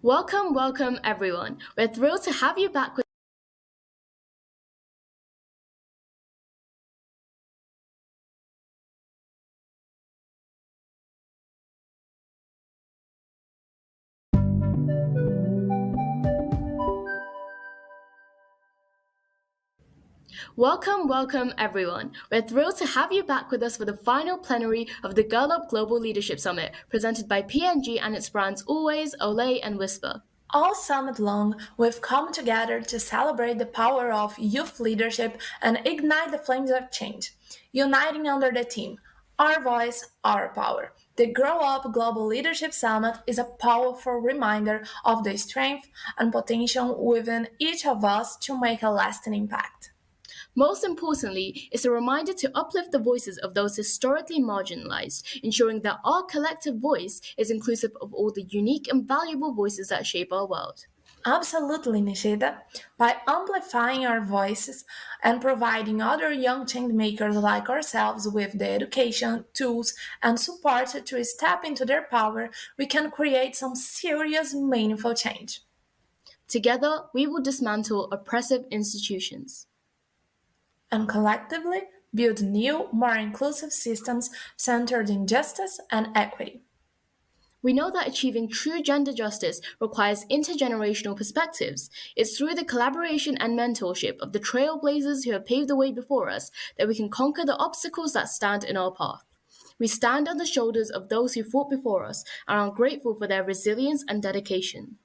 Welcome everyone. We're thrilled to have you back with Welcome everyone. We're thrilled to have you back with us for the final plenary of the Girl Up Global Leadership Summit, presented by PNG and its brands Always, Olay, and Whisper. All summit long, we've come together to celebrate the power of youth leadership and ignite the flames of change, uniting under the theme Our Voice, Our Power. The Grow Up Global Leadership Summit is a powerful reminder of the strength and potential within each of us to make a lasting impact. Most importantly, it's a reminder to uplift the voices of those historically marginalized, ensuring that our collective voice is inclusive of all the unique and valuable voices that shape our world. Absolutely, Nishida. By amplifying our voices and providing other young change makers like ourselves with the education, tools, and support to step into their power, we can create some serious, meaningful change. Together, we will dismantle oppressive institutions. And collectively, build new, more inclusive systems centered in justice and equity. We know that achieving true gender justice requires intergenerational perspectives. It's through the collaboration and mentorship of the trailblazers who have paved the way before us that we can conquer the obstacles that stand in our path. We stand on the shoulders of those who fought before us and are grateful for their resilience and dedication.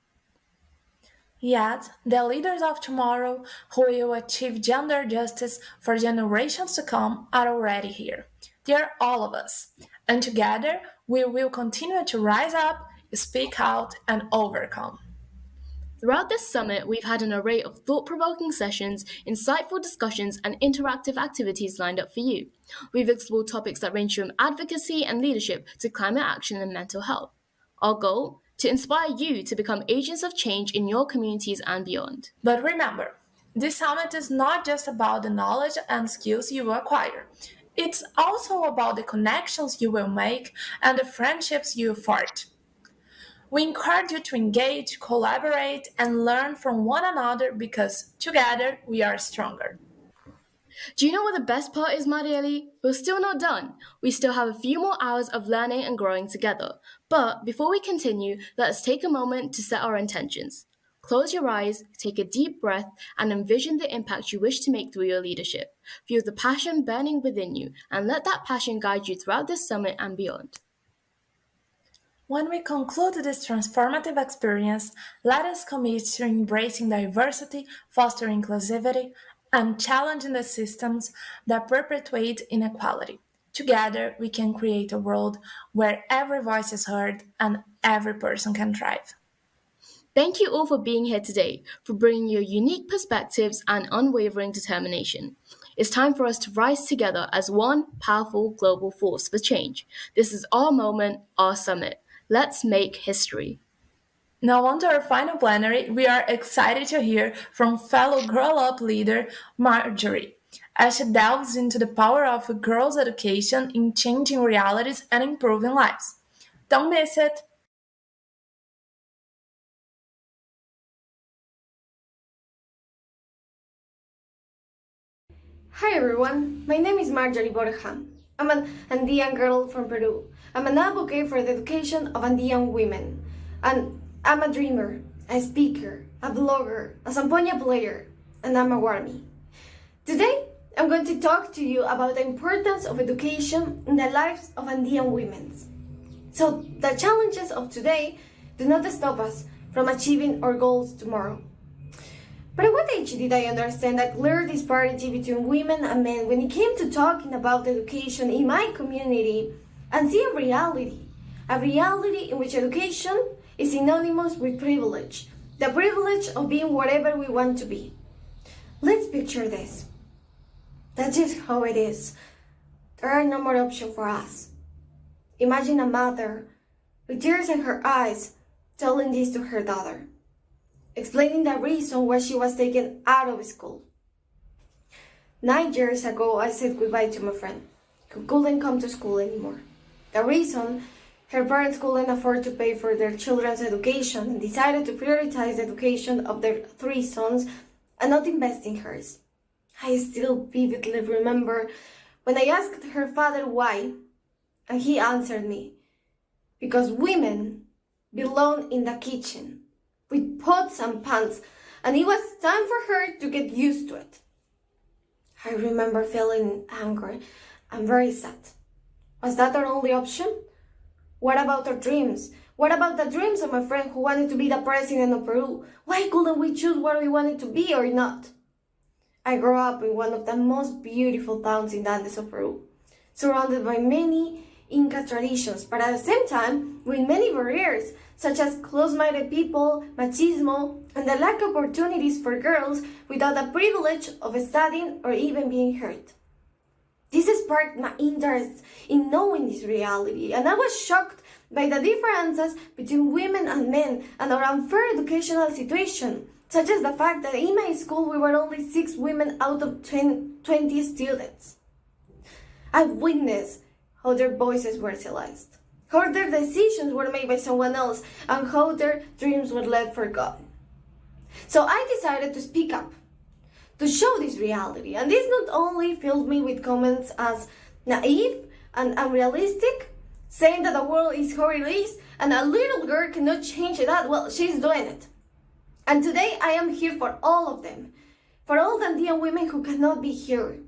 Yet, the leaders of tomorrow who will achieve gender justice for generations to come are already here. They are all of us. And together, we will continue to rise up, speak out, and overcome. Throughout this summit, we've had an array of thought provoking sessions, insightful discussions, and interactive activities lined up for you. We've explored topics that range from advocacy and leadership to climate action and mental health. Our goal? To inspire you to become agents of change in your communities and beyond. But remember, this summit is not just about the knowledge and skills you acquire. It's also about the connections you will make and the friendships you forge. We encourage you to engage, collaborate, and learn from one another because together we are stronger. Do you know what the best part is, Marieli? We're still not done. We still have a few more hours of learning and growing together. But before we continue, let us take a moment to set our intentions. Close your eyes, take a deep breath, and envision the impact you wish to make through your leadership. Feel the passion burning within you, and let that passion guide you throughout this summit and beyond. When we conclude this transformative experience, let us commit to embracing diversity, fostering inclusivity, and challenging the systems that perpetuate inequality. Together, we can create a world where every voice is heard and every person can thrive. Thank you all for being here today, for bringing your unique perspectives and unwavering determination. It's time for us to rise together as one powerful global force for change. This is our moment, our summit. Let's make history. Now, on to our final plenary, we are excited to hear from fellow Grow Up leader Marjorie as she delves into the power of girls' education in changing realities and improving lives. Don't miss it! Hi everyone, my name is Marjorie Borja. I'm an Andean girl from Peru. I'm an advocate for the education of Andean women. And I'm a dreamer, a speaker, a blogger, a Zampoña player, and I'm a Warmy. Today, I'm going to talk to you about the importance of education in the lives of Andean women. So the challenges of today do not stop us from achieving our goals tomorrow. But at what age did I understand the clear disparity between women and men when it came to talking about education in my community and see a reality in which education is synonymous with privilege, the privilege of being whatever we want to be. Let's picture this. That's just how it is. There are no more options for us. Imagine a mother with tears in her eyes telling this to her daughter, explaining the reason why she was taken out of school. 9 years ago, I said goodbye to my friend, who couldn't come to school anymore. The reason, Her parents couldn't afford to pay for their children's education and decided to prioritize the education of their three sons and not invest in hers. I still vividly remember when I asked her father why, and he answered me, because women belong in the kitchen with pots and pans, and it was time for her to get used to it. I remember feeling angry and very sad. Was that our only option? What about our dreams? What about the dreams of my friend who wanted to be the president of Peru? Why couldn't we choose what we wanted to be or not? I grew up in one of the most beautiful towns in the Andes of Peru, surrounded by many Inca traditions, but at the same time with many barriers, such as close-minded people, machismo, and the lack of opportunities for girls without the privilege of studying or even being heard. This sparked my interest in knowing this reality, and I was shocked by the differences between women and men and our unfair educational situation, such as the fact that in my school we were only 6 women out of 20 students. I witnessed how their voices were silenced, how their decisions were made by someone else, and how their dreams were left forgotten. So I decided to speak up, to show this reality, and this not only filled me with comments as naive and unrealistic, saying that the world is how it is and a little girl cannot change that, well, she's doing it. And today I am here for all of them, for all the Andean women who cannot be here,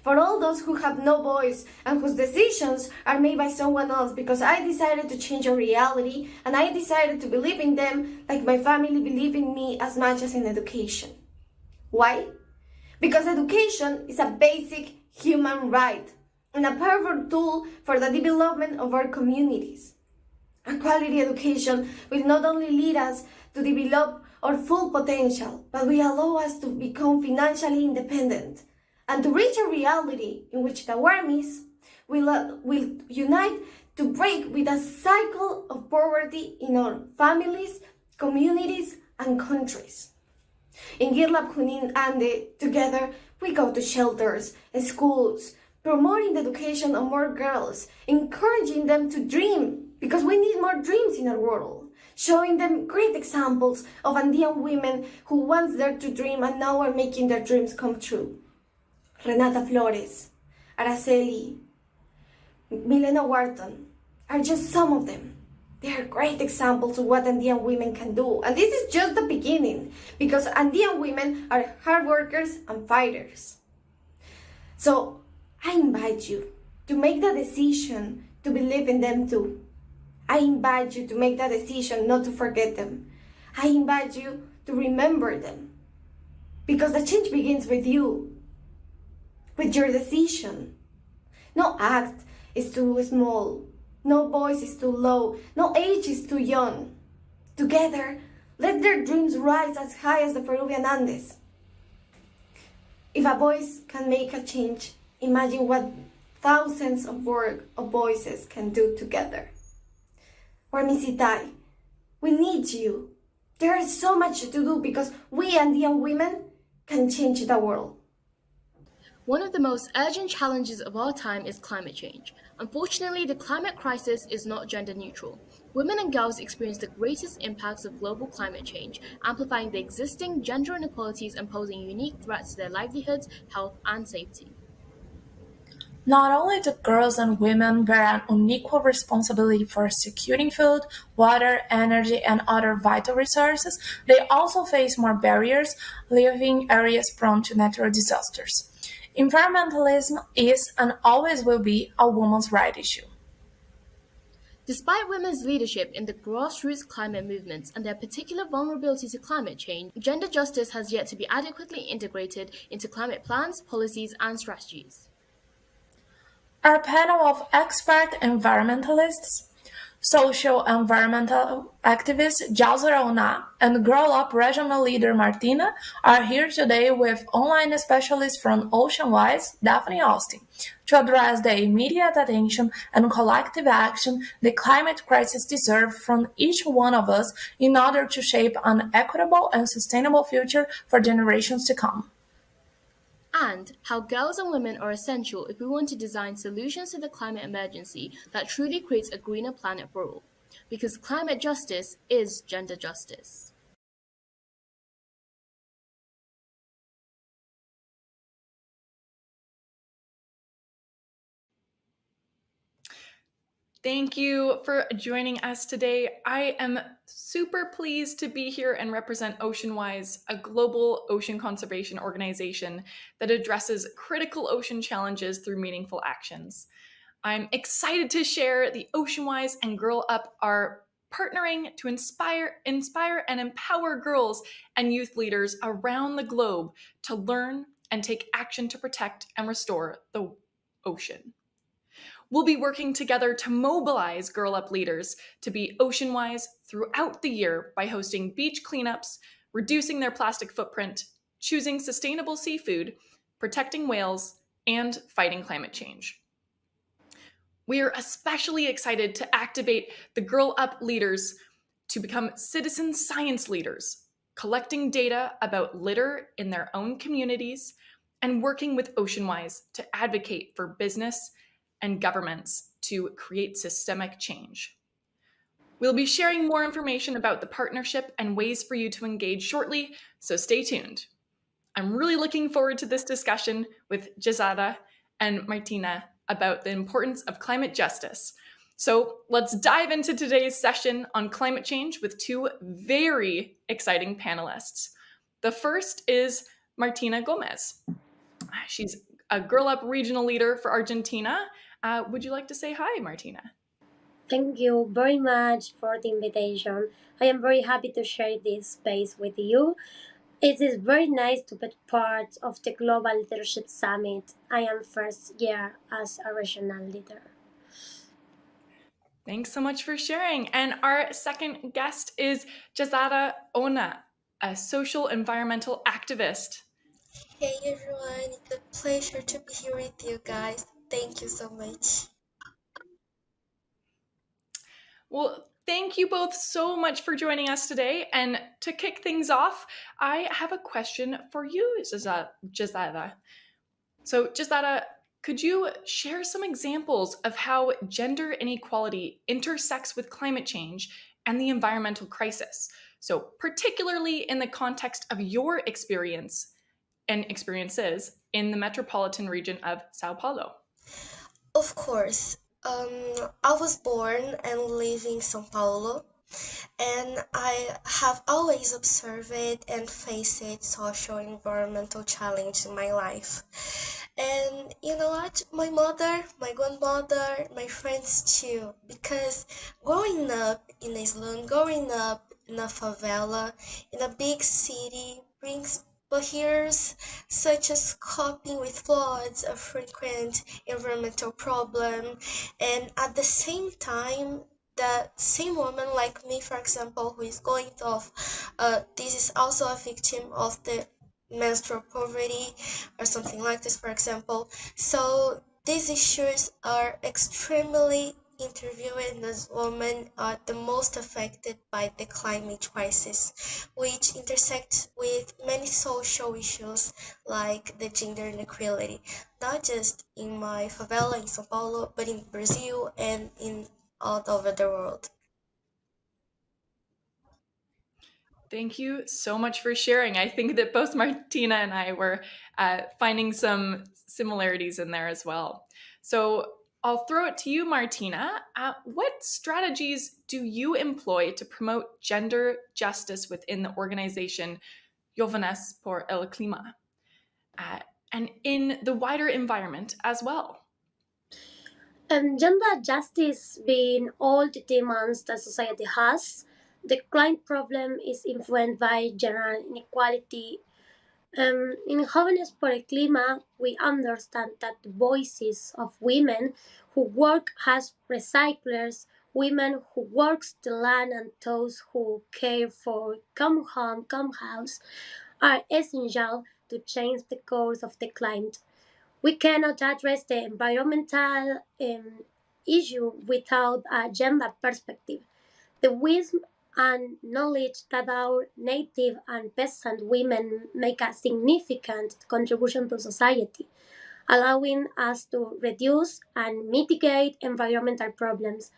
for all those who have no voice and whose decisions are made by someone else, because I decided to change a reality and I decided to believe in them like my family believed in me as much as in education. Why? Because education is a basic human right and a powerful tool for the development of our communities. A quality education will not only lead us to develop our full potential, but will allow us to become financially independent and to reach a reality in which the Warmis will unite to break with a cycle of poverty in our families, communities, and countries. In Girlab Junin Ande, together, we go to shelters and schools, promoting the education of more girls, encouraging them to dream, because we need more dreams in our world, showing them great examples of Andean women who once dared to dream and now are making their dreams come true. Renata Flores, Araceli, Milena Wharton are just some of them. They are great examples of what Andean women can do. And this is just the beginning, because Andean women are hard workers and fighters. So I invite you to make the decision to believe in them too. I invite you to make the decision not to forget them. I invite you to remember them. Because the change begins with you, with your decision. No act is too small. No voice is too low. No age is too young. Together, let their dreams rise as high as the Peruvian Andes. If a voice can make a change, imagine what thousands of voices can do together. Warmisitai, we need you. There is so much to do because we Andean women can change the world. One of the most urgent challenges of our time is climate change. Unfortunately, the climate crisis is not gender neutral. Women and girls experience the greatest impacts of global climate change, amplifying the existing gender inequalities and posing unique threats to their livelihoods, health, and safety. Not only do girls and women bear an unequal responsibility for securing food, water, energy, and other vital resources, they also face more barriers, living areas prone to natural disasters. Environmentalism is and always will be a woman's right issue. Despite women's leadership in the grassroots climate movements and their particular vulnerability to climate change, gender justice has yet to be adequately integrated into climate plans, policies, and strategies. Our panel of expert environmentalists, social environmental activist Jalzara Ona and Grow Up regional leader Martina are here today with online specialists from Oceanwise, Daphne Austin, to address the immediate attention and collective action the climate crisis deserves from each one of us in order to shape an equitable and sustainable future for generations to come. and how girls and women are essential if we want to design solutions to the climate emergency that truly creates a greener planet for all. Because climate justice is gender justice. Thank you for joining us today. I am super pleased to be here and represent OceanWise, a global ocean conservation organization that addresses critical ocean challenges through meaningful actions. I'm excited to share the OceanWise and Girl Up are partnering to inspire and empower girls and youth leaders around the globe to learn and take action to protect and restore the ocean. We'll be working together to mobilize Girl Up leaders to be ocean-wise throughout the year by hosting beach cleanups, reducing their plastic footprint, choosing sustainable seafood, protecting whales, and fighting climate change. We are especially excited to activate the Girl Up leaders to become citizen science leaders, collecting data about litter in their own communities and working with OceanWise to advocate for business and governments to create systemic change. We'll be sharing more information about the partnership and ways for you to engage shortly, so stay tuned. I'm really looking forward to this discussion with Jazada and Martina about the importance of climate justice. So let's dive into today's session on climate change with two very exciting panelists. The first is Martina Gomez. She's a Girl Up regional leader for Argentina. Would you like to say hi, Martina? Thank you very much for the invitation. I am very happy to share this space with you. It is very nice to be part of the Global Leadership Summit. I am first year as a regional leader. Thanks so much for sharing. And our second guest is Jazada Ona, a social environmental activist. Hey everyone, it's a pleasure to be here with you guys. Thank you so much. Well, thank you both so much for joining us today. And to kick things off, I have a question for you, Jazada. So, Jazada, could you share some examples of how gender inequality intersects with climate change and the environmental crisis? So, particularly in the context of your experience and experiences in the metropolitan region of Sao Paulo. Of course, I was born and live in São Paulo, and I have always observed and faced social environmental challenge in my life. And you know what? My mother, my grandmother, my friends too, because growing up in a slum, growing up in a favela, in a big city brings barriers such as coping with floods, a frequent environmental problem, and at the same time, that same woman like me, for example, who is going off, this is also a victim of the menstrual poverty or something like this, for example. So these issues are extremely interviewed as women are the most affected by the climate crisis, which intersects with many social issues like the gender inequality, not just in my favela in São Paulo, but in Brazil and in all over the world. Thank you so much for sharing. I think that both Martina and I were finding some similarities in there as well. So I'll throw it to you, Martina. What strategies do you employ to promote gender justice within the organization Jóvenes por el Clima and in the wider environment as well? Gender justice being all the demands that society has, the climate problem is influenced by gender inequality. In Jóvenes por el Clima, we understand that the voices of women who work as recyclers, women who work the land, and those who care for come home, come house, are essential to change the course of the climate. We cannot address the environmental issue without a gender perspective. The and knowledge that our native and peasant women make a significant contribution to society, allowing us to reduce and mitigate environmental problems.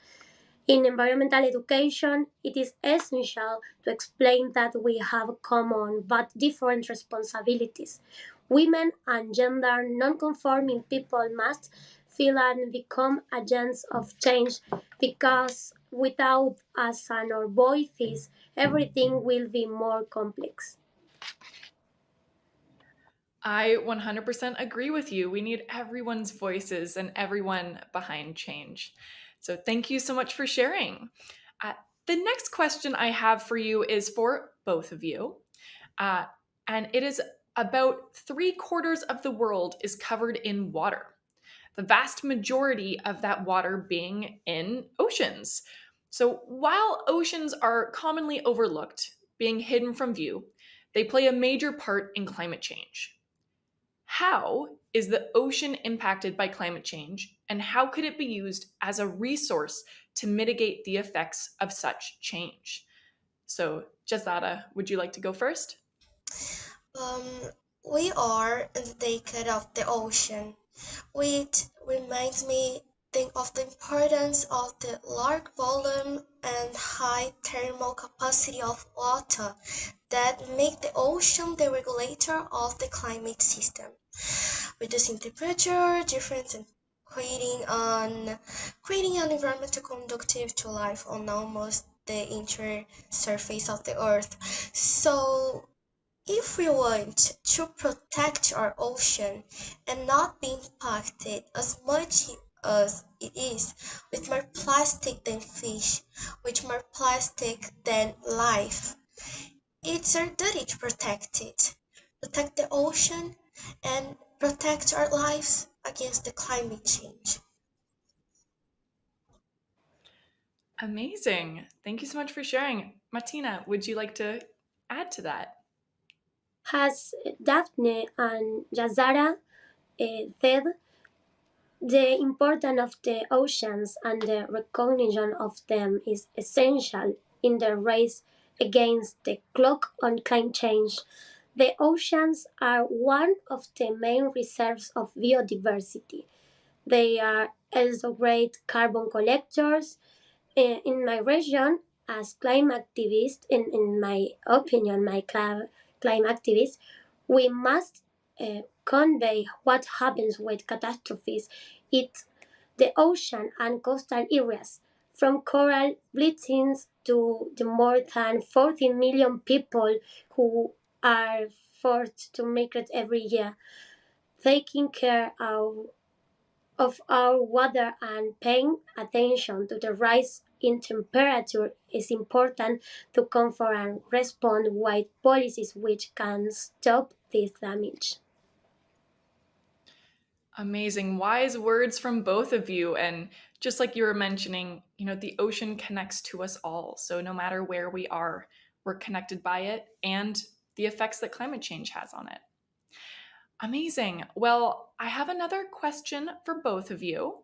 In environmental education, it is essential to explain that we have common but different responsibilities. Women and gender non-conforming people must feel and become agents of change because without us and our voices, everything will be more complex. I 100% agree with you. We need everyone's voices and everyone behind change. So, thank you so much for sharing. Uh, the next question I have for you is for both of you. Uh, and it is about 3/4 of the world is covered in water, the vast majority of that water being in oceans. So, while oceans are commonly overlooked, being hidden from view, they play a major part in climate change. How is the ocean impacted by climate change, and how could it be used as a resource to mitigate the effects of such change? So, Jazada, would you like to go first? Um, we are in the decade of the ocean, which reminds me think of the importance of the large volume and high thermal capacity of water that make the ocean the regulator of the climate system, reducing temperature difference and creating an environment conducive to life on almost the entire surface of the earth. So if we want to protect our ocean and not be impacted as much as it is with more plastic than fish, with more plastic than life, it's our duty to protect the ocean, and protect our lives against the climate change. Amazing. Thank you so much for sharing. Martina, would you like to add to that? As Daphne and Yazara said, the importance of the oceans and the recognition of them is essential in the race against the clock on climate change. The oceans are one of the main reserves of biodiversity. They are also great carbon collectors. In my region, as climate activist, in my opinion, climate activist, we must convey what happens with catastrophes. It the ocean and coastal areas, from coral bleachings to the more than 14 million people who are forced to migrate every year. Taking care of our water and paying attention to the rise in temperature is important to comfort and respond with policies which can stop this damage. Amazing. Wise words from both of you. And just like you were mentioning, the ocean connects to us all. So no matter where we are, we're connected by it and the effects that climate change has on it. Amazing. Well, I have another question for both of you.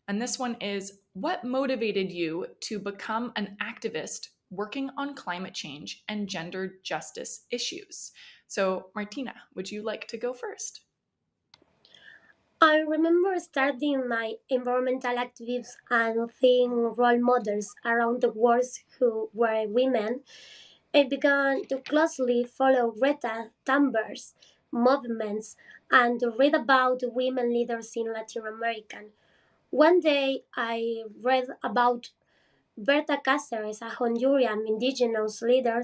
And this one is, what motivated you to become an activist working on climate change and gender justice issues? So, Martina, would you like to go first? I remember starting my environmental activism and seeing role models around the world who were women. I began to closely follow Greta Thunberg's movements and to read about women leaders in Latin America. One day I read about Berta Cáceres, a Honduran indigenous leader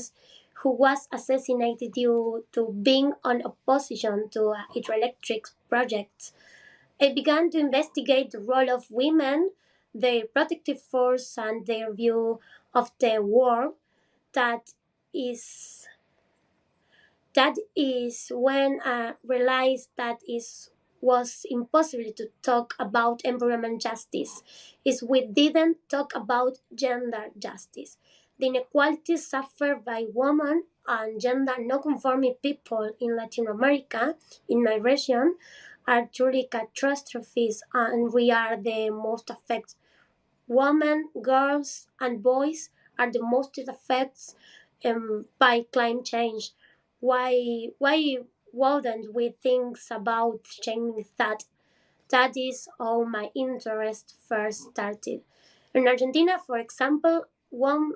who was assassinated due to being on opposition to hydroelectric projects. I began to investigate the role of women, their protective force, and their view of the world. That is that is when I realized that it was impossible to talk about environment justice if we didn't talk about gender justice. The inequalities suffered by women and gender non-conforming people in Latin America, in my region, are truly catastrophes, and we are the most affected. Women, girls, and boys are the most affected by climate change. Why wouldn't we think about changing that? That is how my interest first started. In Argentina, for example, one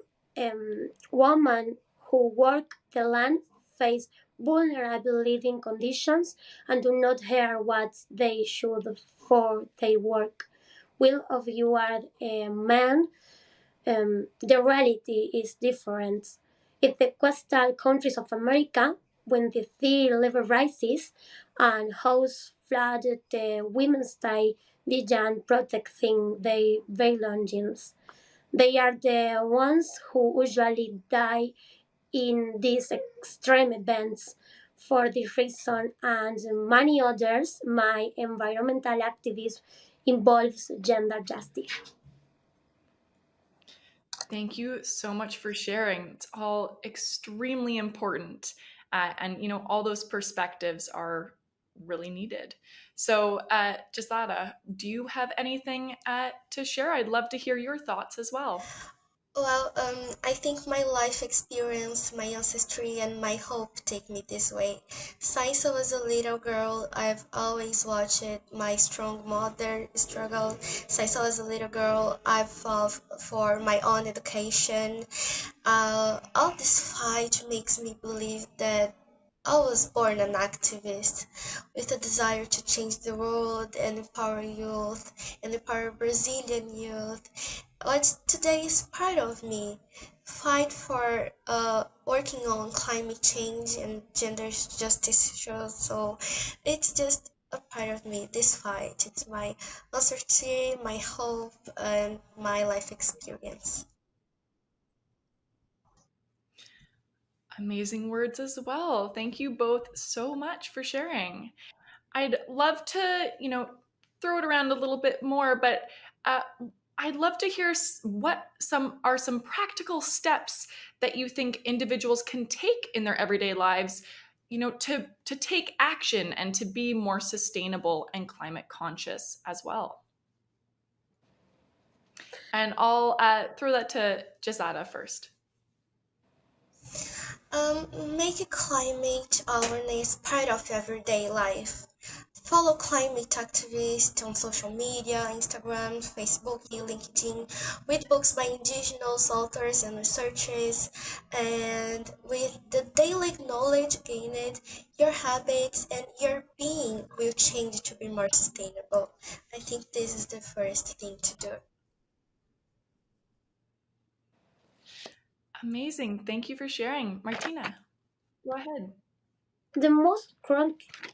woman who work the land face vulnerable living conditions and do not hear what they should for their work. Will of you are a man, the reality is different. In the coastal countries of America, when the sea level rises and house flooded, the women stay behind protecting their belongings. They are the ones who usually die in these extreme events. For this reason and many others, my environmental activism involves gender justice. Thank you so much for sharing. It's all extremely important. And, all those perspectives are really needed. So, Jasada, do you have anything to share? I'd love to hear your thoughts as well. Well, I think my life experience, my ancestry, and my hope take me this way. Since I was a little girl, I've always watched my strong mother struggle. Since I was a little girl, I've fought for my own education. All this fight makes me believe that I was born an activist with a desire to change the world and empower youth and empower Brazilian youth. What today is part of me. Fight for working on climate change and gender justice issues. So it's just a part of me, this fight. It's my uncertainty, my hope, and my life experience. Amazing words as well. Thank you both so much for sharing. I'd love to, throw it around a little bit more, but uh, I'd love to hear what some practical steps that you think individuals can take in their everyday lives, to take action and to be more sustainable and climate conscious as well. And I'll throw that to Jasada first. Make climate awareness part of everyday life. Follow climate activists on social media, Instagram, Facebook, LinkedIn. Read books by indigenous authors and researchers. And with the daily knowledge gained, your habits and your being will change to be more sustainable. I think this is the first thing to do. Amazing. Thank you for sharing. Martina, go ahead. The most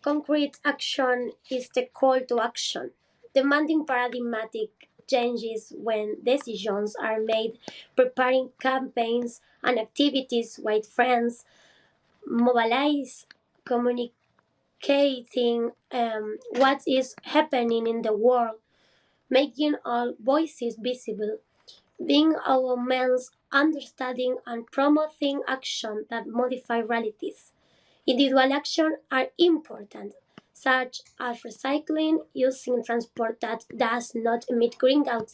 concrete action is the call to action, demanding paradigmatic changes when decisions are made, preparing campaigns and activities with friends, mobilize, communicating what is happening in the world, making all voices visible, being our means understanding and promoting action that modify realities. Individual actions are important, such as recycling, using transport that does not emit greenhouse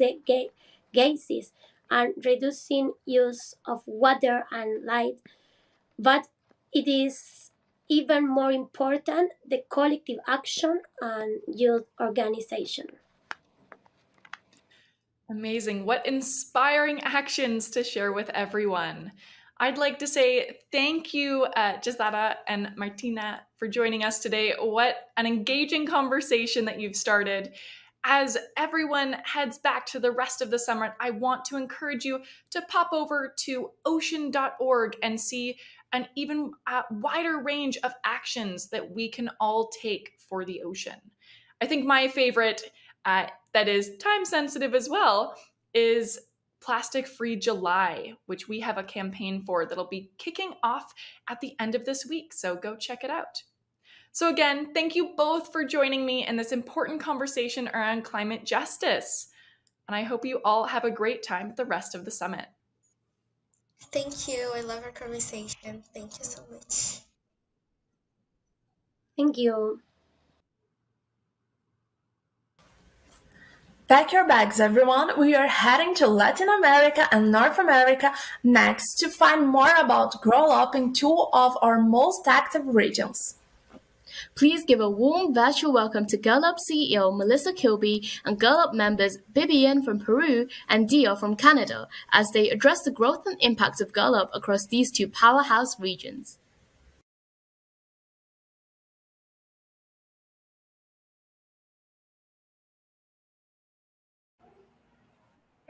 gases, and reducing use of water and light. But it is even more important the collective action and youth organization. Amazing. What inspiring actions to share with everyone. I'd like to say thank you, Gisada and Martina, for joining us today. What an engaging conversation that you've started. As everyone heads back to the rest of the summer, I want to encourage you to pop over to ocean.org and see an even wider range of actions that we can all take for the ocean. I think my favorite that is time sensitive as well is Plastic Free July, which we have a campaign for that'll be kicking off at the end of this week. So go check it out. So, again, thank you both for joining me in this important conversation around climate justice. And I hope you all have a great time at the rest of the summit. Thank you. I love our conversation. Thank you so much. Thank you. Pack your bags, everyone. We are heading to Latin America and North America next to find more about Grow Up in two of our most active regions. Please give a warm virtual welcome to Girl Up CEO Melissa Kilby and Girl Up members Vivian from Peru and Dia from Canada as they address the growth and impact of Girl Up across these two powerhouse regions.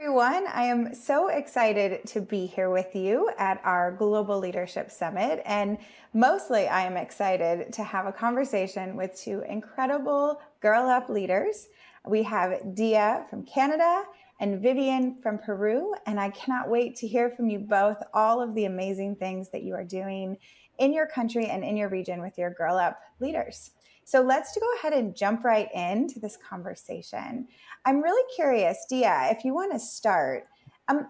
Everyone, I am so excited to be here with you at our Global Leadership Summit. And mostly, I am excited to have a conversation with two incredible Girl Up leaders. We have Dia from Canada and Vivian from Peru. And I cannot wait to hear from you both all of the amazing things that you are doing in your country and in your region with your Girl Up leaders. So let's go ahead and jump right into this conversation. I'm really curious, Dia, if you want to start,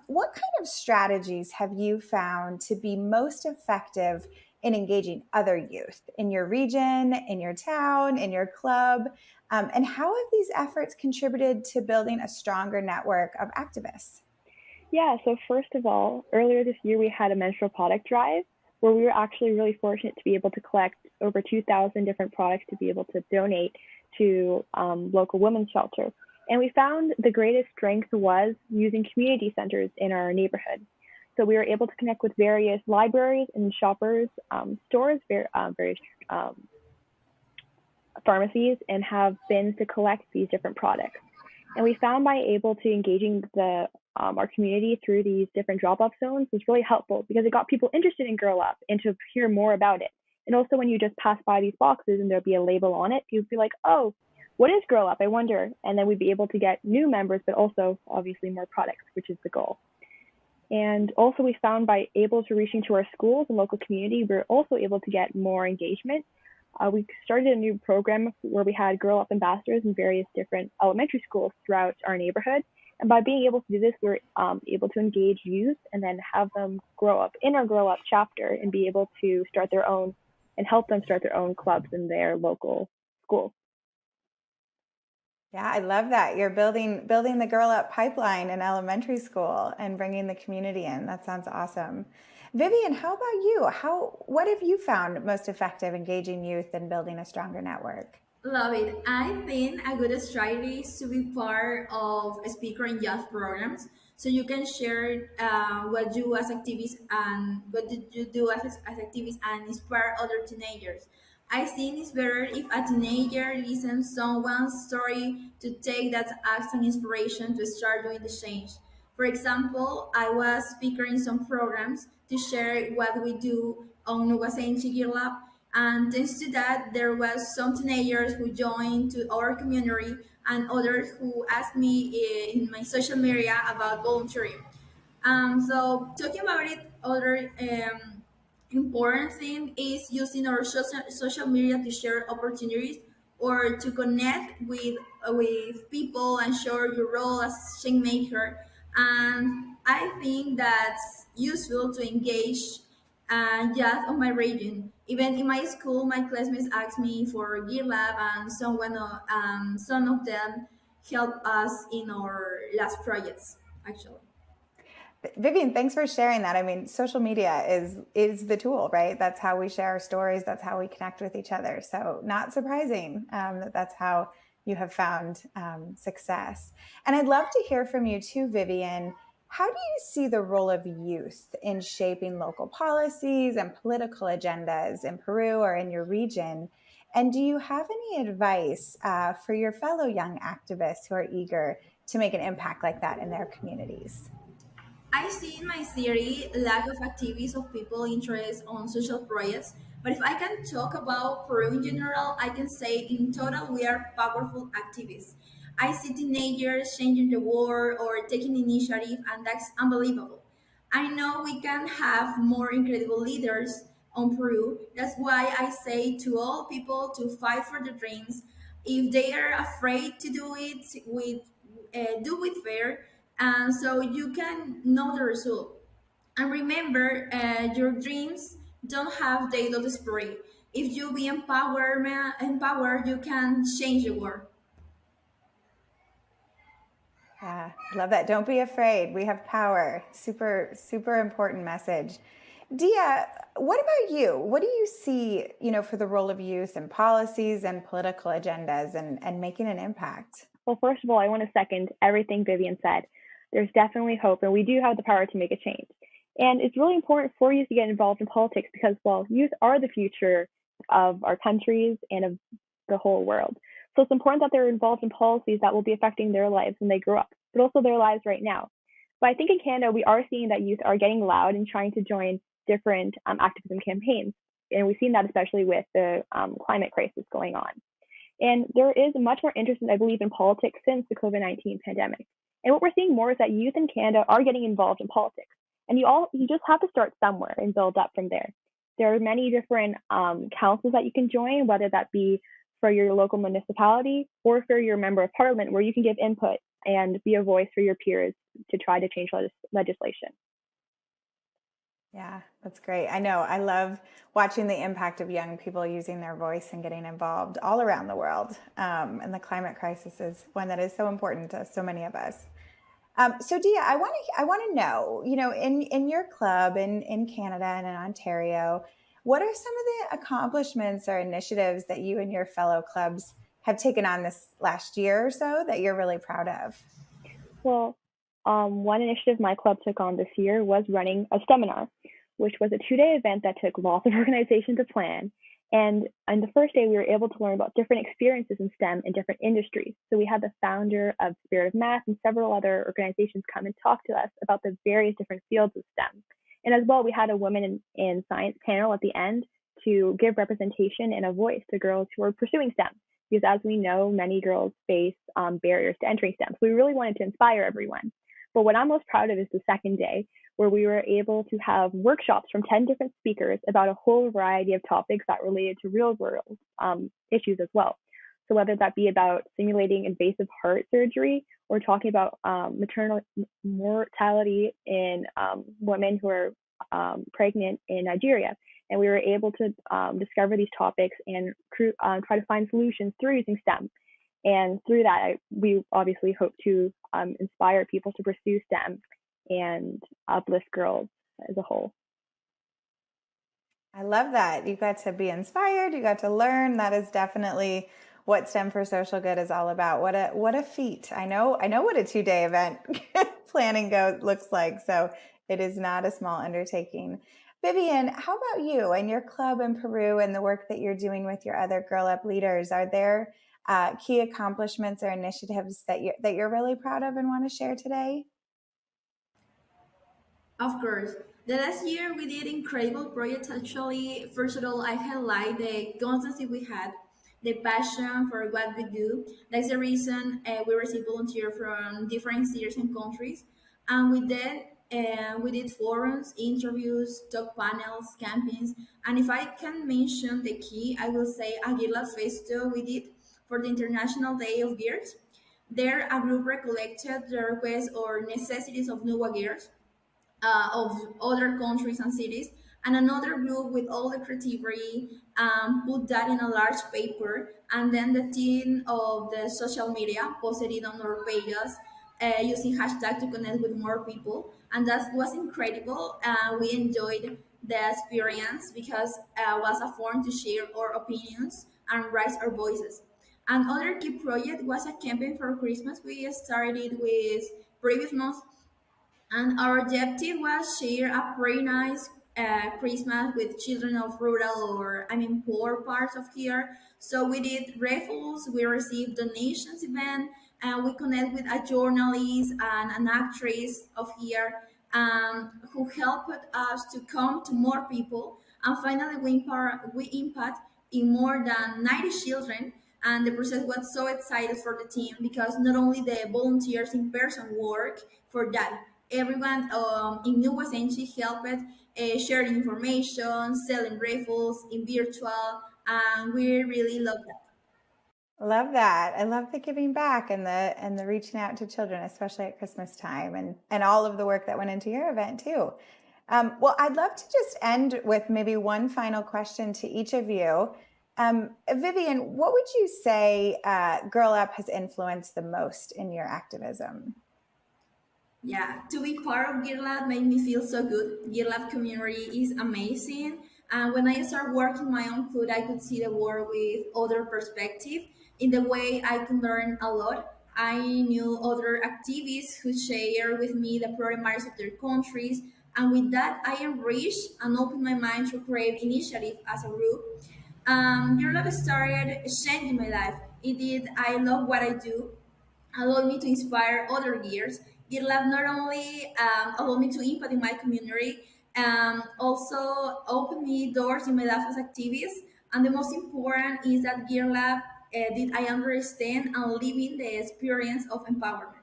what kind of strategies have you found to be most effective in engaging other youth in your region, in your town, in your club? And how have these efforts contributed to building a stronger network of activists? Yeah, so first of all, earlier this year we had a menstrual product drive where we were actually really fortunate to be able to collect over 2,000 different products to be able to donate to local women's shelter. And we found the greatest strength was using community centers in our neighborhood. So we were able to connect with various libraries and shoppers, stores, various pharmacies, and have bins to collect these different products. And we found by able to engaging our community through these different drop-off zones was really helpful because it got people interested in Girl Up and to hear more about it. And also when you just pass by these boxes and there'll be a label on it, you'd be like, oh, what is Grow Up? I wonder. And then we'd be able to get new members, but also obviously more products, which is the goal. And also we found by able to reaching to our schools and local community, we're also able to get more engagement. We started a new program where we had Girl Up ambassadors in various different elementary schools throughout our neighborhood. And by being able to do this, we're able to engage youth and then have them grow up in our Grow Up chapter and be able to start their own and help them start their own clubs in their local schools. Yeah, I love that. You're building the Girl Up pipeline in elementary school and bringing the community in. That sounds awesome. Vivian, how about you? What have you found most effective engaging youth and building a stronger network? Love it. I think a good strategy is to be part of a speaker and youth programs, so you can share what you as activists and what did you do as activists and inspire other teenagers. I think it's better if a teenager listens someone's story to take that as an inspiration to start doing the change. For example, I was speaker in some programs to share what we do on Nuwasen Lab, and thanks to that, there was some teenagers who joined to our community and others who asked me in my social media about volunteering. So talking about it, other important thing is using our social media to share opportunities or to connect with people and share your role as change maker. And I think that's useful to engage just on my region. Even in my school, my classmates asked me for Gear Lab, and some of them helped us in our last projects, actually. Vivian, thanks for sharing that. I mean, social media is the tool, right? That's how we share our stories. That's how we connect with each other. So not surprising that that's how you have found success. And I'd love to hear from you too, Vivian. How do you see the role of youth in shaping local policies and political agendas in Peru or in your region? And do you have any advice for your fellow young activists who are eager to make an impact like that in their communities? I see in my theory lack of activities of people interested on social projects, but if I can talk about Peru in general, I can say in total we are powerful activists. I see teenagers changing the world or taking initiative, and that's unbelievable. I know we can have more incredible leaders on Peru. That's why I say to all people to fight for their dreams. If they are afraid to do it do with fair, and so you can know the result. And remember, your dreams don't have date of expiry. If you be empowered, you can change the world. Yeah, love that. Don't be afraid. We have power. Super, super important message. Dia, what about you? What do you see, for the role of youth and policies and political agendas and making an impact? Well, first of all, I want to second everything Vivian said. There's definitely hope, and we do have the power to make a change. And it's really important for youth to get involved in politics because, well, youth are the future of our countries and of the whole world. So it's important that they're involved in policies that will be affecting their lives when they grow up, but also their lives right now. But I think in Canada, we are seeing that youth are getting loud and trying to join different activism campaigns. And we've seen that especially with the climate crisis going on. And there is much more interest, I believe, in politics since the COVID-19 pandemic. And what we're seeing more is that youth in Canada are getting involved in politics. And you just have to start somewhere and build up from there. There are many different councils that you can join, whether that be for your local municipality or for your member of parliament, where you can give input and be a voice for your peers to try to change legislation. Yeah, that's great. I know. I love watching the impact of young people using their voice and getting involved all around the world. And the climate crisis is one that is so important to so many of us. So Dia, I want to know, in your club in Canada and in Ontario, what are some of the accomplishments or initiatives that you and your fellow clubs have taken on this last year or so that you're really proud of? Well, one initiative my club took on this year was running a seminar, which was a 2-day event that took lots of organization to plan. And on the first day, we were able to learn about different experiences in STEM in different industries. So we had the founder of Spirit of Math and several other organizations come and talk to us about the various different fields of STEM. And as well, we had a women in science panel at the end to give representation and a voice to girls who are pursuing STEM. Because as we know, many girls face barriers to entering STEM. So we really wanted to inspire everyone. But what I'm most proud of is the second day, where we were able to have workshops from 10 different speakers about a whole variety of topics that related to real world issues as well. So whether that be about simulating invasive heart surgery or talking about maternal mortality in women who are pregnant in Nigeria. And we were able to discover these topics and try to find solutions through using STEM. And through that, we obviously hope to inspire people to pursue STEM and uplift girls as a whole. I love that. You got to be inspired. You got to learn. That is definitely what STEM for Social Good is all about. What a feat. I know what a 2-day event planning looks like. So it is not a small undertaking. Vivian, how about you and your club in Peru and the work that you're doing with your other Girl Up leaders? Are there key accomplishments or initiatives that you're really proud of and want to share today? Of course. The last year we did incredible projects actually. First of all, I highlight the constancy we had, the passion for what we do. That's the reason we receive volunteer from different cities and countries. And with that, we did forums, interviews, talk panels, campaigns. And if I can mention the key, I will say Aguila Festo we did for the International Day of Gears. There, a group recollected the requests or necessities of new gears of other countries and cities, and another group with all the creativity put that in a large paper, and then the team of the social media posted it on our pages using hashtag to connect with more people, and that was incredible. We enjoyed the experience because it was a forum to share our opinions and raise our voices. Another key project was a campaign for Christmas. We started with previous month, and our objective was share a very nice Christmas with children of rural or poor parts of here. So we did raffles, we received donations event, and we connect with a journalist and an actress of here who helped us to come to more people. And finally, we impact in more than 90 children. And the process was so excited for the team because not only the volunteers in person work for that, everyone in New Wasenchi helped sharing information, selling raffles in virtual, and we really love that. Love that. I love the giving back and the reaching out to children, especially at Christmas time, and all of the work that went into your event too. Well, I'd love to just end with maybe one final question to each of you. Vivian, what would you say Girl Up has influenced the most in your activism? Yeah, to be part of GitLab made me feel so good. GitLab community is amazing. And when I started working my own code, I could see the world with other perspective. In the way I could learn a lot. I knew other activists who share with me the problems of their countries. And with that, I enriched and opened my mind to create initiative as a group. GitLab started changing my life. It did. I love what I do, allowed me to inspire other gears. GitLab not only allowed me to impact in my community, also opened me doors in my life as activist. And the most important is that GitLab did I understand and live in the experience of empowerment.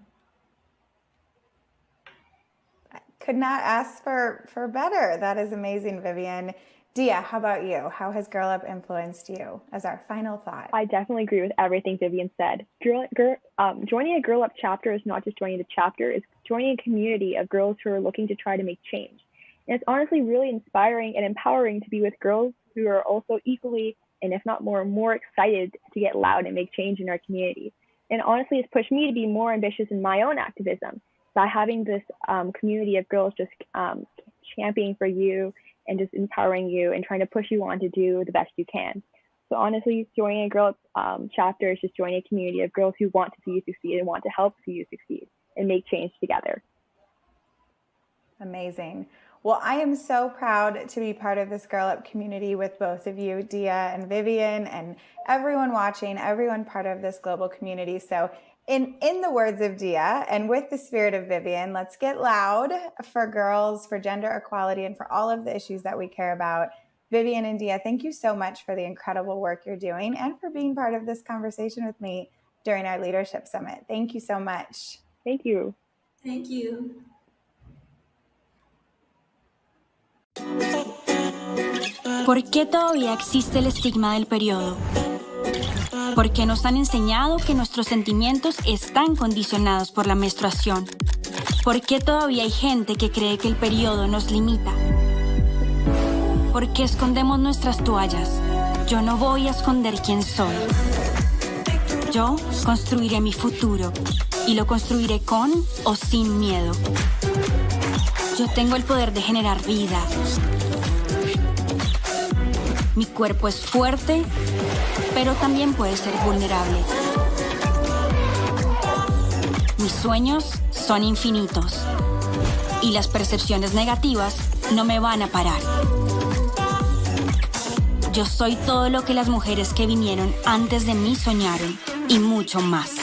Could not ask for better. That is amazing, Vivian. Dia, how about you? How has Girl Up influenced you as our final thought? I definitely agree with everything Vivian said. Joining a Girl Up chapter is not just joining the chapter, it's joining a community of girls who are looking to try to make change. And it's honestly really inspiring and empowering to be with girls who are also equally, and if not more excited to get loud and make change in our community. And honestly, it's pushed me to be more ambitious in my own activism by having this community of girls just championing for you and just empowering you and trying to push you on to do the best you can. So honestly, joining a Girl Up chapter is just joining a community of girls who want to see you succeed and want to help see you succeed and make change together. Amazing. Well, I am so proud to be part of this Girl Up community with both of you, Dia and Vivian, and everyone watching, everyone part of this global community. So in the words of Dia and with the spirit of Vivian, let's get loud for girls, for gender equality, and for all of the issues that we care about. Vivian and Dia, thank you so much for the incredible work you're doing and for being part of this conversation with me during our Leadership Summit. Thank you so much. Thank you. Thank you. ¿Por qué todavía existe el estigma del periodo? ¿Por qué nos han enseñado que nuestros sentimientos están condicionados por la menstruación? ¿Por qué todavía hay gente que cree que el periodo nos limita? ¿Por qué escondemos nuestras toallas? Yo no voy a esconder quién soy. Yo construiré mi futuro y lo construiré con o sin miedo. Yo tengo el poder de generar vida. Mi cuerpo es fuerte, pero también puede ser vulnerable. Mis sueños son infinitos y las percepciones negativas no me van a parar. Yo soy todo lo que las mujeres que vinieron antes de mí soñaron y mucho más.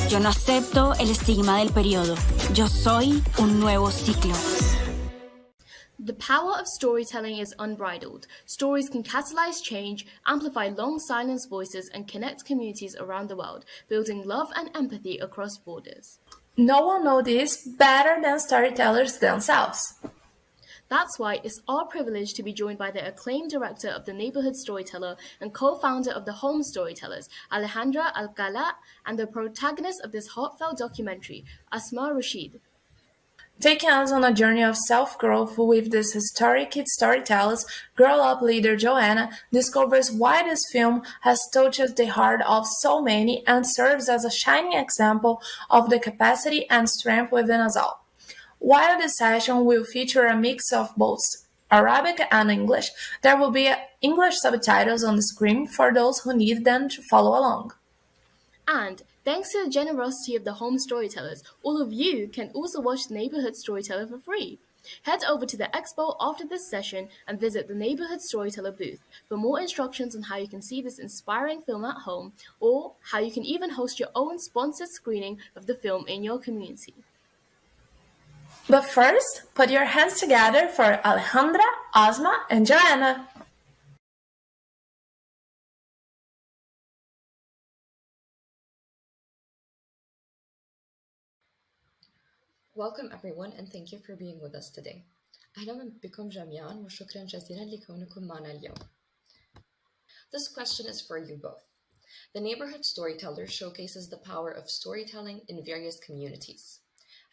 Yo no acepto el estigma del periodo. Yo soy un nuevo ciclo. The power of storytelling is unbridled. Stories can catalyze change, amplify long-silenced voices, and connect communities around the world, building love and empathy across borders. No one knows this better than storytellers themselves. That's why it's our privilege to be joined by the acclaimed director of the Neighborhood Storyteller and co-founder of the Home Storytellers, Alejandra Alcala, and the protagonist of this heartfelt documentary, Asma Rashid. Taking us on a journey of self-growth with this historic kid storytellers, Girl Up leader Joanna discovers why this film has touched the heart of so many and serves as a shining example of the capacity and strength within us all. While this session will feature a mix of both Arabic and English, there will be English subtitles on the screen for those who need them to follow along. And thanks to the generosity of the Home Storytellers, all of you can also watch the Neighborhood Storyteller for free. Head over to the expo after this session and visit the Neighborhood Storyteller booth for more instructions on how you can see this inspiring film at home, or how you can even host your own sponsored screening of the film in your community. But first, put your hands together for Alejandra, Asma, and Joanna. Welcome everyone and thank you for being with us today. أهلا بكم جميعا وشكرا جزيلا لكونكم معنا اليوم. This question is for you both. The Neighborhood Storyteller showcases the power of storytelling in various communities.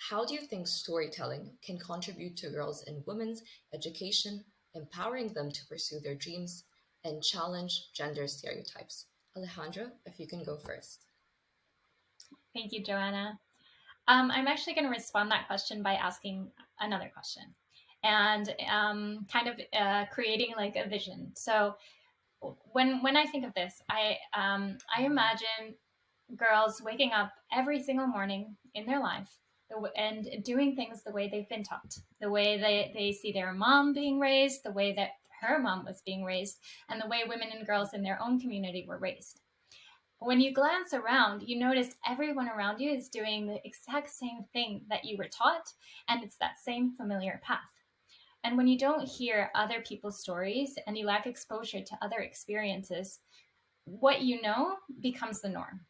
How do you think storytelling can contribute to girls' and women's education, empowering them to pursue their dreams, and challenge gender stereotypes? Alejandra, if you can go first. Thank you, Joanna. I'm actually going to respond that question by asking another question and kind of creating like a vision. So when I think of this, I imagine girls waking up every single morning in their life and doing things the way they've been taught, the way they see their mom being raised, the way that her mom was being raised, and the way women and girls in their own community were raised. When you glance around, you notice everyone around you is doing the exact same thing that you were taught, and it's that same familiar path. And when you don't hear other people's stories and you lack exposure to other experiences, what you know becomes the norm.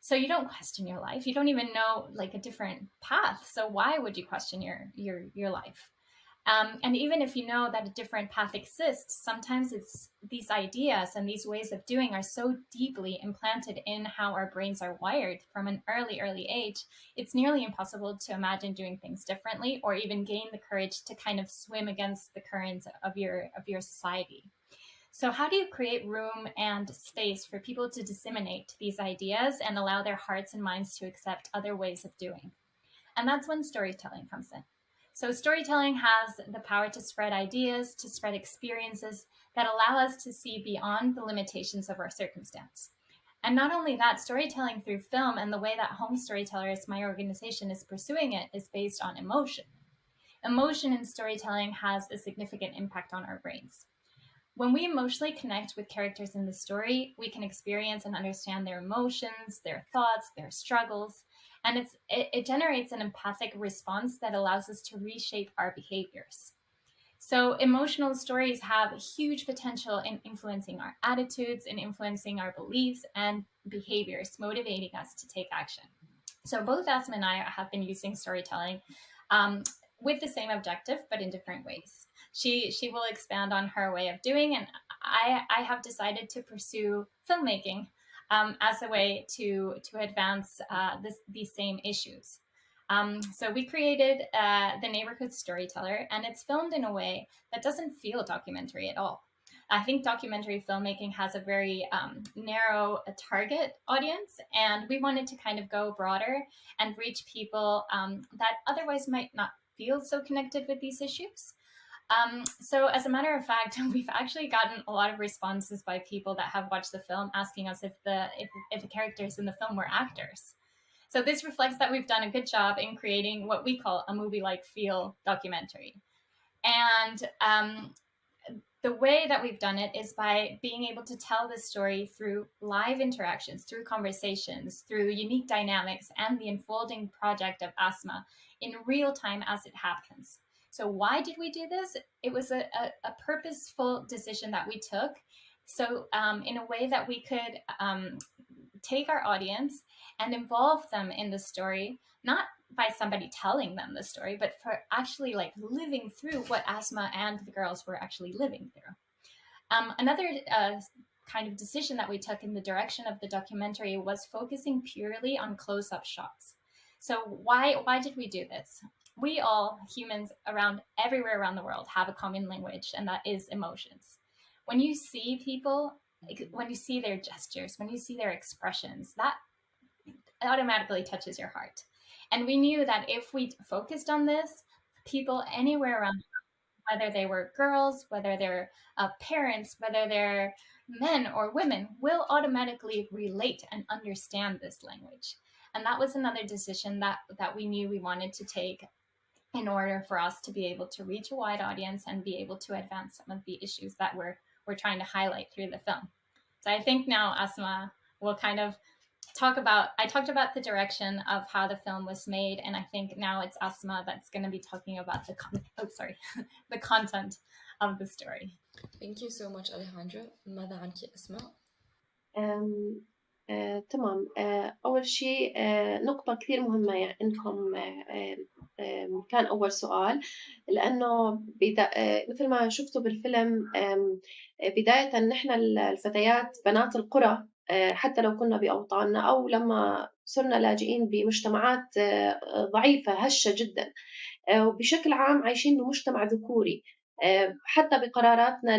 So you don't question your life. You don't even know like a different path. So why would you question your life? And even if you know that a different path exists, sometimes it's these ideas and these ways of doing are so deeply implanted in how our brains are wired from an early age. It's nearly impossible to imagine doing things differently or even gain the courage to kind of swim against the currents of your society. So how do you create room and space for people to disseminate these ideas and allow their hearts and minds to accept other ways of doing? And that's when storytelling comes in. So storytelling has the power to spread ideas, to spread experiences that allow us to see beyond the limitations of our circumstance. And not only that, storytelling through film and the way that Home Storytellers, my organization, is pursuing it is based on emotion. Emotion in storytelling has a significant impact on our brains. When we emotionally connect with characters in the story, we can experience and understand their emotions, their thoughts, their struggles, and it generates an empathic response that allows us to reshape our behaviors. So emotional stories have huge potential in influencing our attitudes, in influencing our beliefs and behaviors, motivating us to take action. So both Asma and I have been using storytelling with the same objective, but in different ways. She will expand on her way of doing, and I have decided to pursue filmmaking as a way to advance these same issues. So we created the Neighborhood Storyteller, and it's filmed in a way that doesn't feel documentary at all. I think documentary filmmaking has a very narrow target audience, and we wanted to kind of go broader and reach people that otherwise might not feel so connected with these issues. So as a matter of fact, we've actually gotten a lot of responses by people that have watched the film asking us if the characters in the film were actors. So this reflects that we've done a good job in creating what we call a movie-like feel documentary. And the way that we've done it is by being able to tell the story through live interactions, through conversations, through unique dynamics, and the unfolding project of Asma in real time as it happens. So why did we do this? It was a purposeful decision that we took. So in a way that we could take our audience and involve them in the story, not by somebody telling them the story, but for actually like living through what Asma and the girls were actually living through. Another kind of decision that we took in the direction of the documentary was focusing purely on close-up shots. So why did we do this? We all, humans everywhere around the world, have a common language, and that is emotions. When you see people, when you see their gestures, when you see their expressions, that automatically touches your heart. And we knew that if we focused on this, people anywhere around, whether they were girls, whether they're parents, whether they're men or women, will automatically relate and understand this language. And that was another decision that we knew we wanted to take in order for us to be able to reach a wide audience and be able to advance some of the issues that we're trying to highlight through the film. So I think now Asma will kind of I talked about the direction of how the film was made, and I think now it's Asma that's going to be talking about the content of the story. Thank you so much Alejandra. ماذا عنك أسماء؟ تمام. أول شيء نقطة كثير مهمة يعني إنكم كان أول سؤال، لأنه مثل ما شفتوا بالفيلم بداية نحن الفتيات بنات القرى، حتى لو كنا بأوطاننا أو لما صرنا لاجئين بمجتمعات ضعيفة هشة جدا، وبشكل عام عايشين بمجتمع ذكوري، حتى بقراراتنا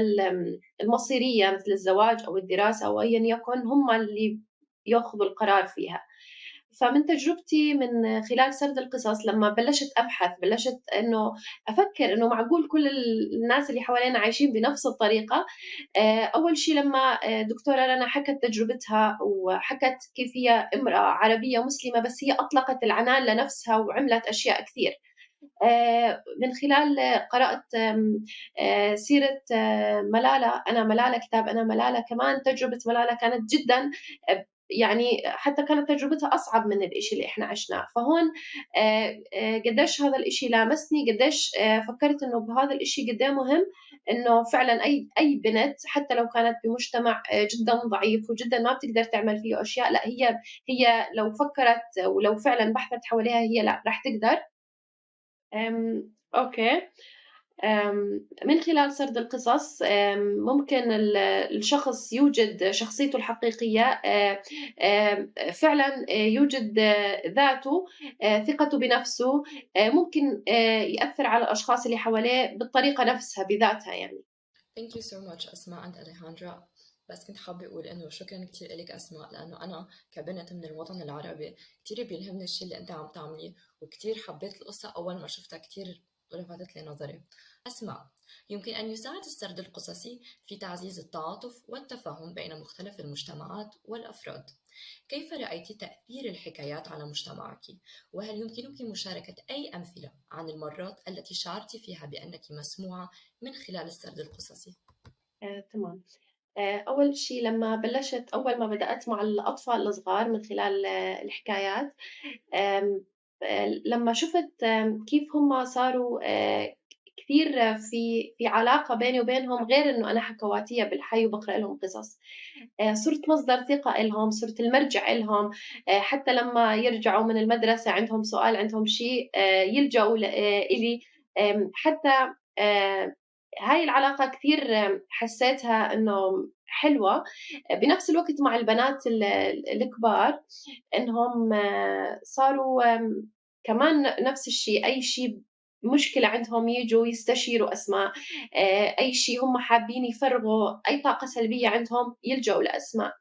المصيرية مثل الزواج أو الدراسة أو أيا يكن هم اللي يأخذوا القرار فيها. فمن تجربتي من خلال سرد القصص لما بلشت أبحث، بلشت إنه أفكر إنه معقول كل الناس اللي حوالينا عايشين بنفس الطريقة. أول شيء لما دكتورة رنا حكت تجربتها وحكت كيف هي امرأة عربية مسلمة بس هي أطلقت العنان لنفسها وعملت أشياء كثير. من خلال قرأت سيرة ملالة، أنا ملالة، كتاب أنا ملالة، كمان تجربة ملالة كانت جدا يعني حتى كانت تجربتها أصعب من الإشي اللي إحنا عشناه. فهون قديش هذا الإشي لامسني، قديش فكرت إنه بهذا الإشي قديه مهم إنه فعلا أي بنت حتى لو كانت بمجتمع جدا ضعيف وجدا ما بتقدر تعمل فيه أشياء، لا هي لو فكرت ولو فعلا بحثت حواليها هي لا راح تقدر. أوكي. من خلال سرد القصص ممكن الشخص يوجد شخصيته الحقيقية، فعلا يوجد ذاته، ثقته بنفسه، ممكن يأثر على الأشخاص اللي حواليه بالطريقة نفسها بذاتها يعني. Thank you so much أسماء and Alejandra. بس كنت حابة أقول إنه شكرا كتير لك أسماء، لأنه أنا كبنت من الوطن العربي كتير بيلهمني الشيء اللي أنت عم تعمليه، وكتير حبيت القصة أول ما شفتها، كتير لفتت لي نظري. أسماء، يمكن أن يساعد السرد القصصي في تعزيز التعاطف والتفاهم بين مختلف المجتمعات والأفراد. كيف رأيت تأثير الحكايات على مجتمعك؟ وهل يمكنك مشاركة أي أمثلة عن المرات التي شعرت فيها بأنك مسموعة من خلال السرد القصصي؟ تمام. أول شيء لما بلشت، أول ما بدأت مع الأطفال الصغار من خلال الحكايات، لما شفت كيف هم صاروا كثير في علاقة بيني وبينهم، غير إنه أنا حكواتية بالحي وبقرأ لهم قصص، صرت مصدر ثقة إلهم، صرت المرجع إلهم. حتى لما يرجعوا من المدرسة عندهم سؤال، عندهم شيء، يلجأوا إلي. حتى هاي العلاقة كثير حسيتها إنه حلوة. بنفس الوقت مع البنات الكبار إنهم صاروا كمان نفس الشيء، أي شيء مشكلة عندهم يجوا يستشيروا أسماء، أي شيء هم حابين يفرغوا أي طاقة سلبية عندهم يلجأوا لأسماء.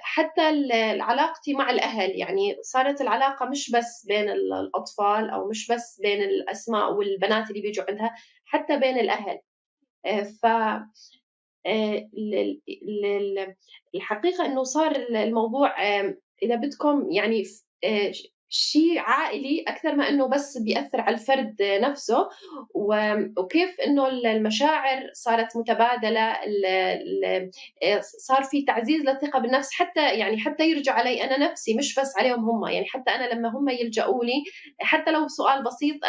حتى علاقتي مع الأهل، يعني صارت العلاقة مش بس بين الأطفال أو مش بس بين الأسماء والبنات اللي بيجوا عندها، حتى بين الأهل. ف الحقيقة إنه صار الموضوع إذا بدكم يعني شيء عائلي أكثر ما إنه بس بيأثر على الفرد نفسه، وكيف إنه المشاعر صارت متبادلة، صار في تعزيز للثقة بالنفس، حتى يعني حتى يرجع علي أنا نفسي مش بس عليهم هم، يعني حتى أنا لما هم يلجأوا لي حتى لو سؤال بسيط،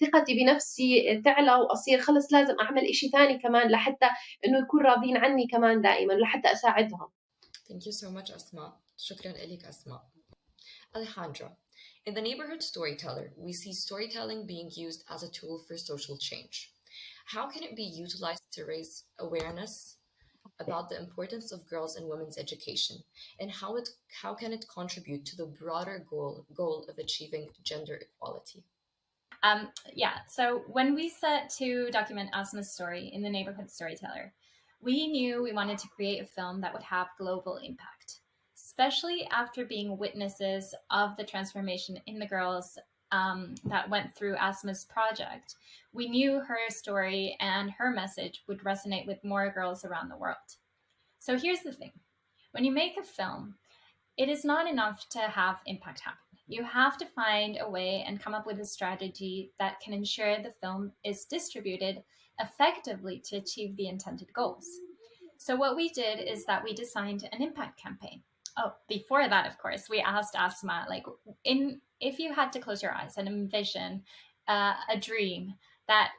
ثقتي بنفسي تعلى وأصير خلص لازم أعمل إشي ثاني كمان لحتى إنه يكون راضين عني كمان دائما لحتى أساعدهم. Thank you so much أسماء. شكرا لك أسماء. Alejandra, in the Neighborhood Storyteller, we see storytelling being used as a tool for social change. How can it be utilized to raise awareness about the importance of girls' and women's education, and how can it contribute to the broader goal of achieving gender equality? So when we set to document Asma's story in the Neighborhood Storyteller, we knew we wanted to create a film that would have global impact, especially after being witnesses of the transformation in the girls that went through Asma's project. We knew her story and her message would resonate with more girls around the world. So here's the thing. When you make a film, it is not enough to have impact happen. You have to find a way and come up with a strategy that can ensure the film is distributed effectively to achieve the intended goals. So what we did is that we designed an impact campaign. Oh, before that, of course, we asked Asma, if you had to close your eyes and envision a dream that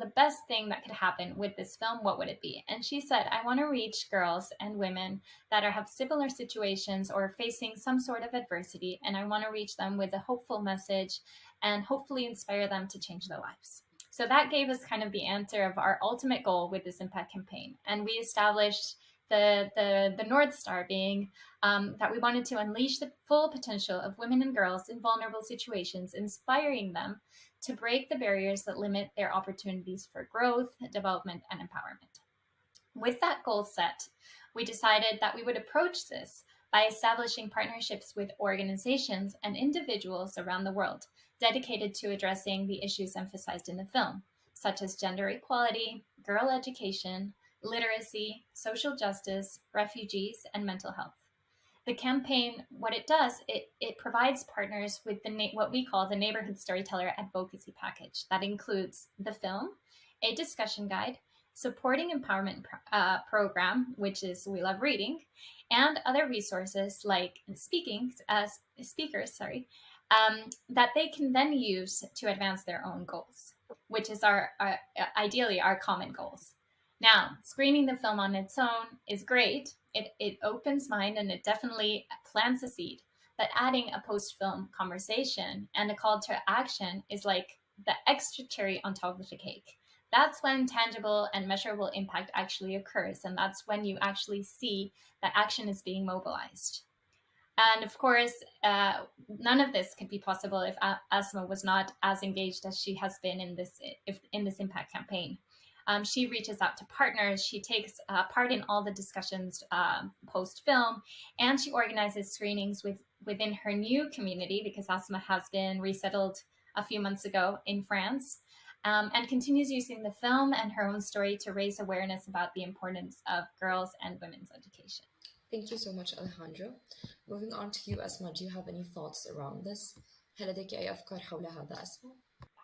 the best thing that could happen with this film, what would it be? And she said, I want to reach girls and women that have similar situations or facing some sort of adversity, and I want to reach them with a hopeful message and hopefully inspire them to change their lives. So that gave us kind of the answer of our ultimate goal with this impact campaign. And we established the North Star being that we wanted to unleash the full potential of women and girls in vulnerable situations, inspiring them to break the barriers that limit their opportunities for growth, development, and empowerment. With that goal set, we decided that we would approach this by establishing partnerships with organizations and individuals around the world dedicated to addressing the issues emphasized in the film, such as gender equality, girl education, literacy, social justice, refugees, and mental health. The campaign, what it does, it provides partners with what we call the Neighborhood Storyteller Advocacy Package. That includes the film, a discussion guide, supporting empowerment program, which is We Love Reading, and other resources like speakers, that they can then use to advance their own goals, which is ideally our common goals. Now, screening the film on its own is great. It opens mind and it definitely plants a seed. But adding a post-film conversation and a call to action is like the extra cherry on top of the cake. That's when tangible and measurable impact actually occurs. And that's when you actually see that action is being mobilized. And of course, none of this could be possible if Asma was not as engaged as she has been in this impact campaign. She reaches out to partners, she takes part in all the discussions post-film, and she organizes screenings within her new community, because Asma has been resettled a few months ago in France, and continues using the film and her own story to raise awareness about the importance of girls and women's education. Thank you so much, Alejandro. Moving on to you, Asma, do you have any thoughts around this? هل لديك أي أفكار حول هذا، أسماء؟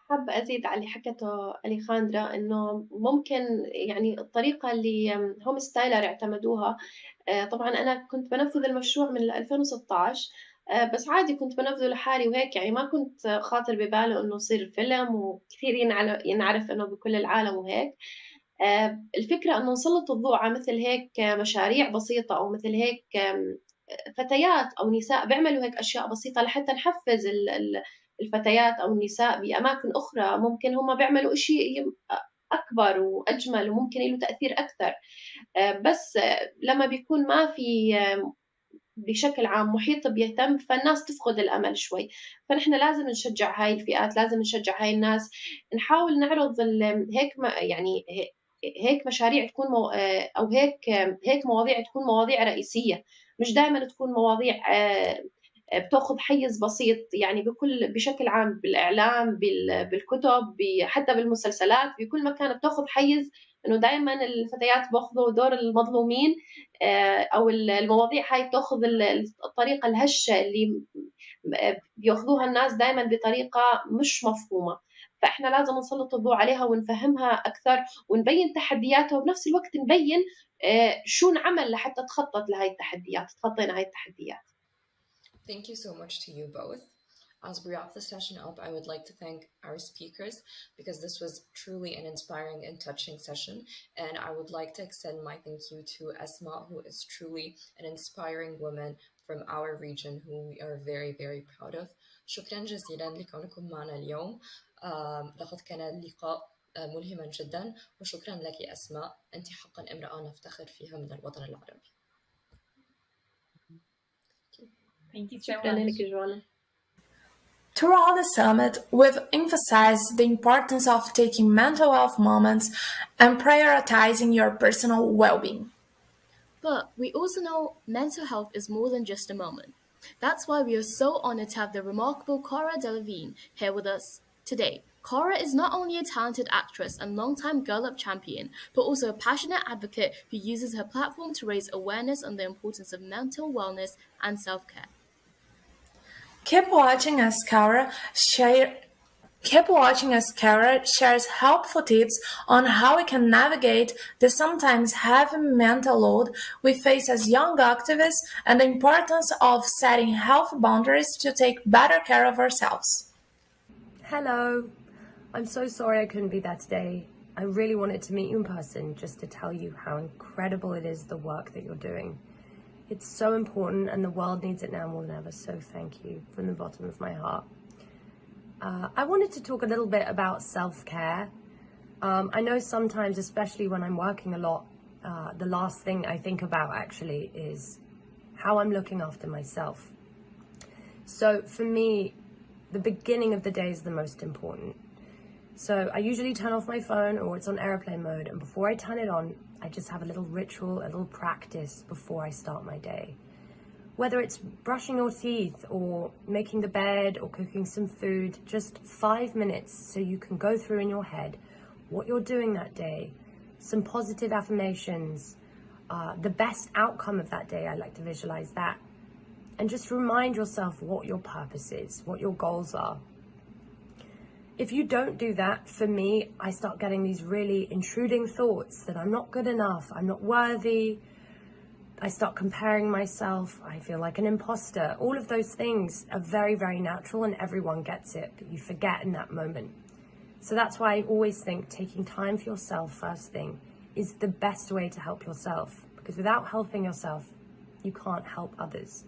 حابة أزيد على اللي حكته أليخاندرا، إنه ممكن يعني الطريقة اللي هوم ستايلر اعتمدوها. طبعا أنا كنت بنفذ المشروع من 2016، بس عادي كنت بنفذه لحالي وهيك، يعني ما كنت خاطر بباله إنه يصير فيلم وكثير ينعرف إنه بكل العالم وهيك. الفكرة إنه نسلط الضوء على مثل هيك مشاريع بسيطة، أو مثل هيك فتيات أو نساء بيعملوا هيك أشياء بسيطة لحتى نحفز الفتيات أو النساء بأماكن أخرى. ممكن هم بيعملوا إشي أكبر وأجمل وممكن له تأثير أكثر، بس لما بيكون ما في بشكل عام محيط بيهتم، فالناس تفقد الأمل شوي. فنحن لازم نشجع هاي الفئات، لازم نشجع هاي الناس، نحاول نعرض هيك يعني هيك مشاريع تكون أو هيك مواضيع تكون مواضيع رئيسية، مش دائما تكون مواضيع بتاخذ حيز بسيط. يعني بشكل عام بالإعلام، بالكتب، حتى بالمسلسلات، بكل مكان بتاخذ حيز إنه دائما الفتيات بأخذوا دور المظلومين، أو المواضيع هاي بتاخذ الطريقة الهشة اللي بياخذوها الناس دائما بطريقة مش مفهومة. فإحنا لازم نسلط الضوء عليها ونفهمها أكثر ونبين تحدياتها، وبنفس الوقت نبين شو نعمل لحتى تخطط لهاي التحديات، تخطينا هاي التحديات. Thank you so much to you both. As we wrap the session up, I would like to thank our speakers, because this was truly an inspiring and touching session. And I would like to extend my thank you to Asma, who is truly an inspiring woman from our region who we are very, very proud of. شكرا جزيلا لكونكم معنا اليوم. لقد كان اللقاء ملهما جدا، وشكرا لك أسماء، أنت حقا امرأة نفتخر فيها من الوطن العربي. Thank you so much. Throughout the summit, we've emphasized the importance of taking mental health moments and prioritizing your personal well-being. But we also know mental health is more than just a moment. That's why we are so honored to have the remarkable Cara Delevingne here with us today. Cara is not only a talented actress and longtime Girl Up champion, but also a passionate advocate who uses her platform to raise awareness on the importance of mental wellness and self-care. Keep watching as Cara shares helpful tips on how we can navigate the sometimes heavy mental load we face as young activists, and the importance of setting healthy boundaries to take better care of ourselves. Hello. I'm so sorry I couldn't be there today. I really wanted to meet you in person just to tell you how incredible it is, the work that you're doing. It's so important and the world needs it now more than ever, so thank you from the bottom of my heart. I wanted to talk a little bit about self-care. I know sometimes, especially when I'm working a lot, the last thing I think about actually is how I'm looking after myself. So for me, the beginning of the day is the most important. So I usually turn off my phone, or it's on airplane mode, and before I turn it on, I just have a little ritual, a little practice before I start my day. Whether it's brushing your teeth or making the bed or cooking some food, just 5 minutes so you can go through in your head what you're doing that day, some positive affirmations, the best outcome of that day. I like to visualize that. And just remind yourself what your purpose is, what your goals are. If you don't do that, for me, I start getting these really intruding thoughts that I'm not good enough, I'm not worthy. I start comparing myself, I feel like an imposter. All of those things are very, very natural and everyone gets it, but you forget in that moment. So that's why I always think taking time for yourself first thing is the best way to help yourself, because without helping yourself, you can't help others.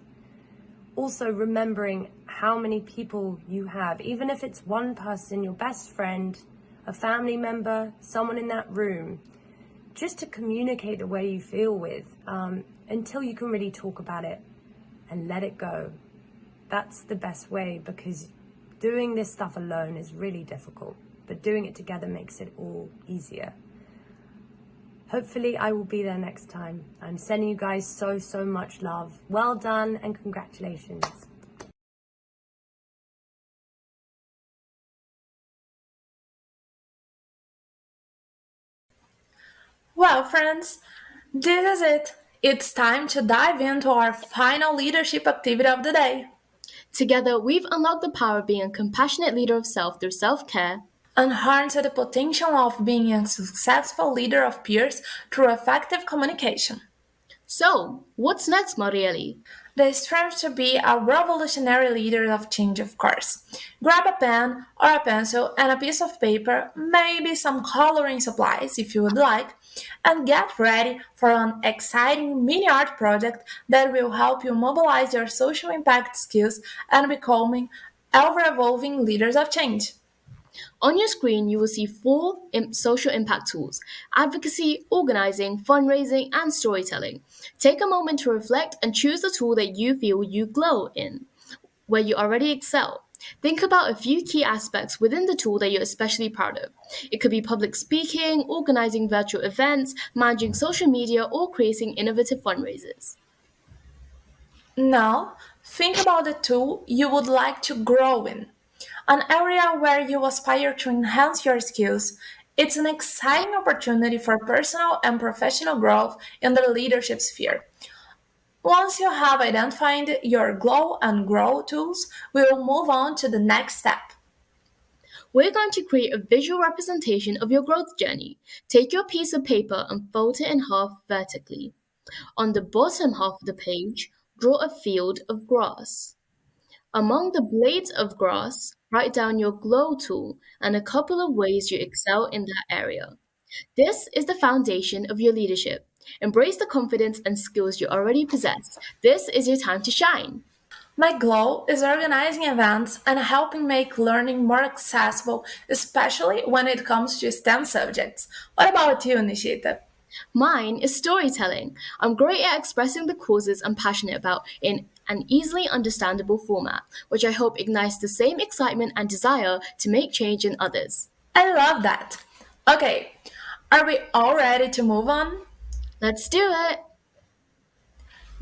Also remembering how many people you have, even if it's one person, your best friend, a family member, someone in that room, just to communicate the way you feel with, until you can really talk about it and let it go. That's the best way, because doing this stuff alone is really difficult, but doing it together makes it all easier. Hopefully I will be there next time. I'm sending you guys so much love. Well done and congratulations. Well, friends, this is it. It's time to dive into our final leadership activity of the day. Together, we've unlocked the power of being a compassionate leader of self through self-care And harness the potential of being a successful leader of peers through effective communication. So, what's next, Marieli? The strength to be a revolutionary leader of change, of course. Grab a pen or a pencil and a piece of paper, maybe some coloring supplies if you would like, and get ready for an exciting mini art project that will help you mobilize your social impact skills and becoming ever-evolving leaders of change. On your screen, you will see four social impact tools: advocacy, organizing, fundraising, and storytelling. Take a moment to reflect and choose the tool that you feel you glow in, where you already excel. Think about a few key aspects within the tool that you're especially proud of. It could be public speaking, organizing virtual events, managing social media, or creating innovative fundraisers. Now, think about the tool you would like to grow in, an area where you aspire to enhance your skills. It's an exciting opportunity for personal and professional growth in the leadership sphere. Once you have identified your glow and grow tools, we will move on to the next step. We're going to create a visual representation of your growth journey. Take your piece of paper and fold it in half vertically. On the bottom half of the page, draw a field of grass. Among the blades of grass, write down your glow tool and a couple of ways you excel in that area. This is the foundation of your leadership. Embrace the confidence and skills you already possess. This is your time to shine. My glow is organizing events and helping make learning more accessible, especially when it comes to STEM subjects. What about you, Nishita? Mine is storytelling. I'm great at expressing the causes I'm passionate about in an easily understandable format, which I hope ignites the same excitement and desire to make change in others. I love that. Okay, are we all ready to move on? Let's do it!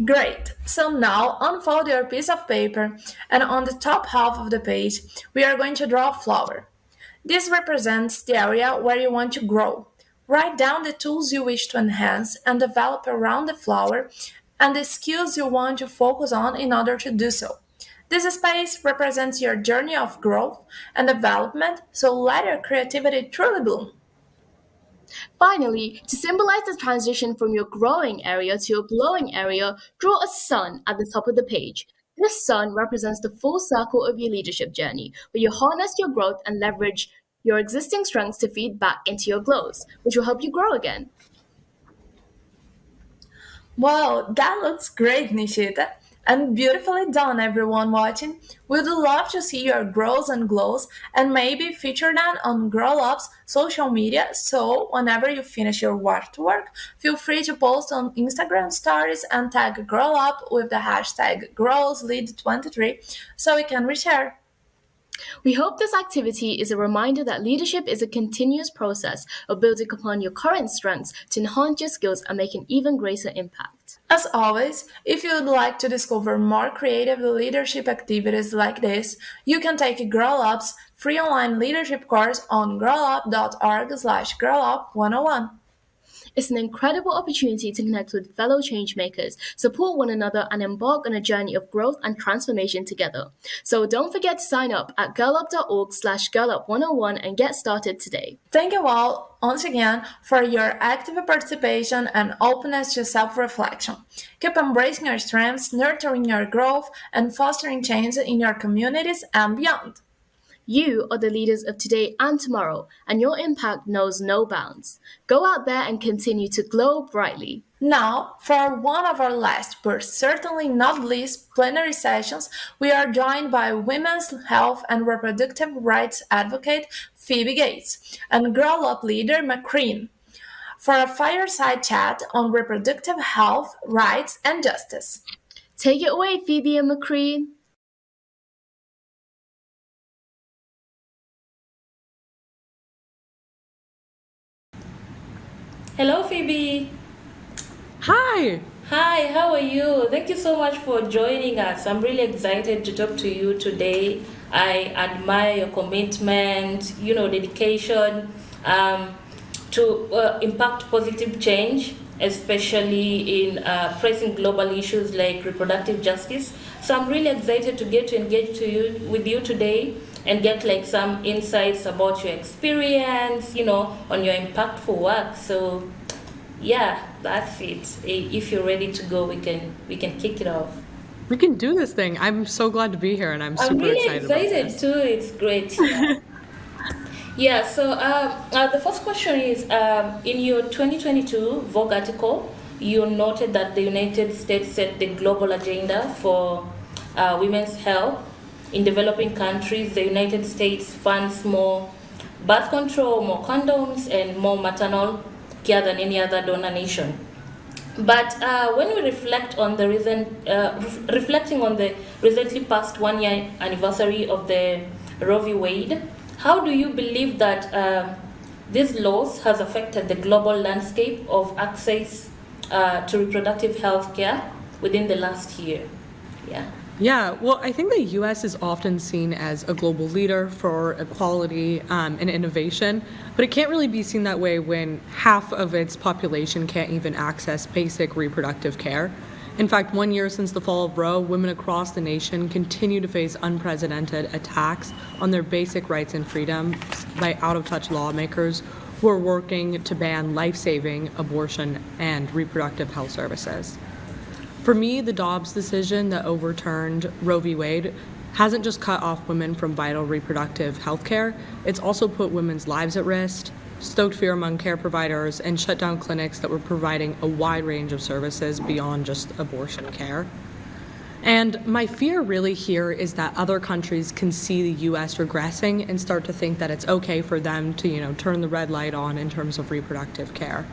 Great. So now unfold your piece of paper and on the top half of the page, we are going to draw a flower. This represents the area where you want to grow. Write down the tools you wish to enhance and develop around the flower and the skills you want to focus on in order to do so. This space represents your journey of growth and development, so let your creativity truly bloom. Finally, to symbolize the transition from your growing area to your glowing area, draw a sun at the top of the page. This sun represents the full circle of your leadership journey, where you harness your growth and leverage your existing strengths to feed back into your glows, which will help you grow again. Wow, that looks great, Nishita. And beautifully done, everyone watching. We'd love to see your grows and glows and maybe feature them on Grow Up's social media. So, whenever you finish your artwork, feel free to post on Instagram stories and tag Grow Up with the hashtag GrowsLead23 so we can reshare. We hope this activity is a reminder that leadership is a continuous process of building upon your current strengths to enhance your skills and make an even greater impact. As always, if you would like to discover more creative leadership activities like this, you can take Girl Up's free online leadership course on girlup.org/girlup101. It's an incredible opportunity to connect with fellow changemakers, support one another, and embark on a journey of growth and transformation together. So don't forget to sign up at girlup.org/girlup101 and get started today. Thank you all once again for your active participation and openness to self-reflection. Keep embracing your strengths, nurturing your growth, and fostering change in your communities and beyond. You are the leaders of today and tomorrow, and your impact knows no bounds. Go out there and continue to glow brightly. Now, for one of our last, but certainly not least, plenary sessions, we are joined by women's health and reproductive rights advocate Phoebe Gates and Girl Up leader McCreen for a fireside chat on reproductive health, rights, and justice. Take it away, Phoebe and McCreen. Hello, Phoebe. Hi. Hi, how are you? Thank you so much for joining us. I'm really excited to talk to you today. I admire your commitment, dedication to impact positive change, especially in pressing global issues like reproductive justice. So I'm really excited to get to engage with you today and get some insights about your experience, on your impactful work. So yeah, that's it. If you're ready to go, we can kick it off. We can do this thing. I'm so glad to be here, and I'm super really excited about this. too. It's great. Yeah. So the first question is, in your 2022 Vogue article, you noted that the United States set the global agenda for women's health. In developing countries, the United States funds more birth control, more condoms, and more maternal care than any other donor nation. But when we reflect on the reflecting on the recently past 1-year anniversary of the Roe v. Wade, how do you believe that these laws has affected the global landscape of access to reproductive health care within the last year? Yeah, well, I think the US is often seen as a global leader for equality and innovation, but it can't really be seen that way when half of its population can't even access basic reproductive care. In fact, 1 year since the fall of Roe, women across the nation continue to face unprecedented attacks on their basic rights and freedoms by out-of-touch lawmakers who are working to ban life-saving abortion and reproductive health services. For me, the Dobbs decision that overturned Roe v. Wade hasn't just cut off women from vital reproductive health care, it's also put women's lives at risk, stoked fear among care providers, and shut down clinics that were providing a wide range of services beyond just abortion care. And my fear really here is that other countries can see the US regressing and start to think that it's okay for them to, turn the red light on in terms of reproductive care.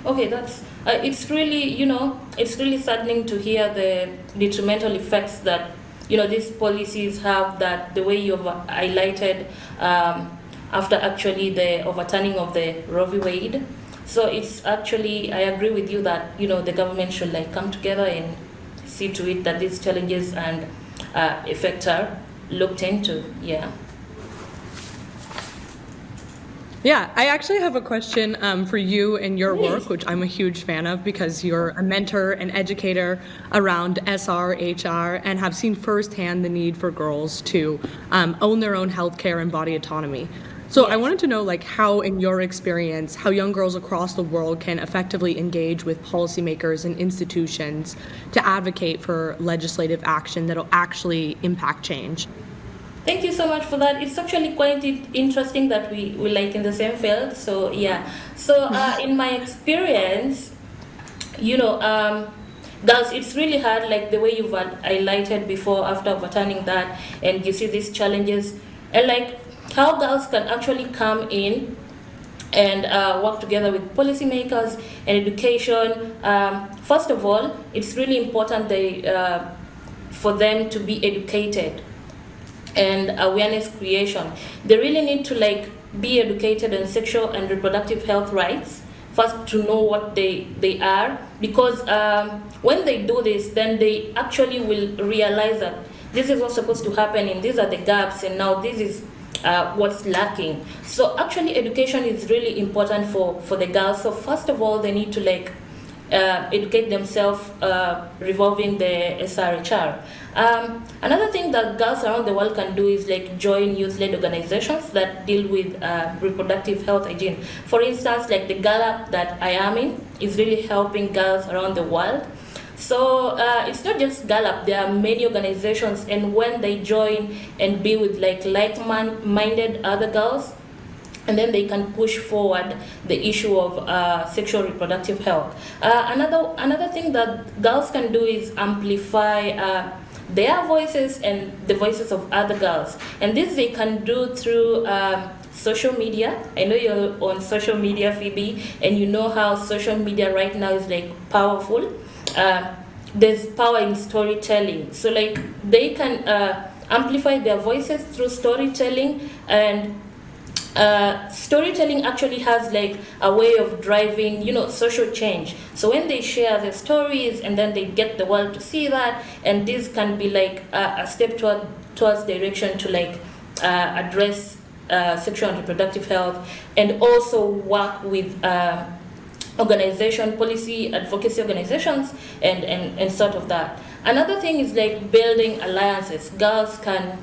Okay, that's it's really saddening to hear the detrimental effects that these policies have, that the way you've highlighted after actually the overturning of the Roe v. Wade. So it's actually, I agree with you that the government should come together and see to it that these challenges and effects are looked into. Yeah, I actually have a question for you and your work, which I'm a huge fan of because you're a mentor and educator around SR, HR, and have seen firsthand the need for girls to own their own healthcare and body autonomy. So I wanted to know, how, in your experience, how young girls across the world can effectively engage with policymakers and institutions to advocate for legislative action that'll actually impact change. Thank you so much for that. It's actually quite interesting that we in the same field. So yeah. So in my experience, girls, it's really hard, the way you've highlighted before after overturning that, and you see these challenges, and how girls can actually come in and work together with policymakers and education. First of all, it's really important for them to be educated and awareness creation. They really need to be educated on sexual and reproductive health rights, first to know what they are, because when they do this, then they actually will realize that this is what's supposed to happen, and these are the gaps, and now this is what's lacking. So actually, education is really important for the girls. So first of all, they need to educate themselves revolving the SRHR. Another thing that girls around the world can do is join youth-led organizations that deal with reproductive health hygiene. For instance, like the Gallup that I am in is really helping girls around the world. So it's not just Gallup, there are many organizations, and when they join and be with like-minded other girls, and then they can push forward the issue of sexual reproductive health. Another thing that girls can do is amplify their voices and the voices of other girls. And this they can do through social media. I know you're on social media, Phoebe, and you know how social media right now is powerful. There's power in storytelling. So they can amplify their voices through storytelling, and storytelling actually has a way of driving social change. So when they share their stories and then they get the world to see that, and this can be a step towards direction to address sexual and reproductive health, and also work with policy advocacy organizations and sort of that. Another thing is building alliances. Girls can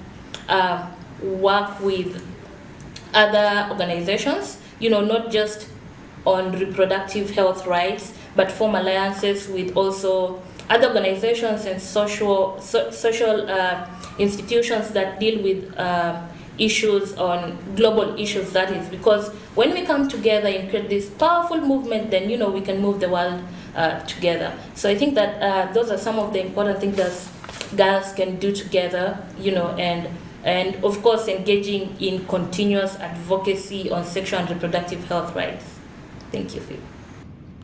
work with other organizations, not just on reproductive health rights, but form alliances with also other organizations and social institutions that deal with issues on global issues, that is, because when we come together and create this powerful movement, then we can move the world together. So I think that those are some of the important things that girls can do together, and of course engaging in continuous advocacy on sexual and reproductive health rights. Thank you, Phil.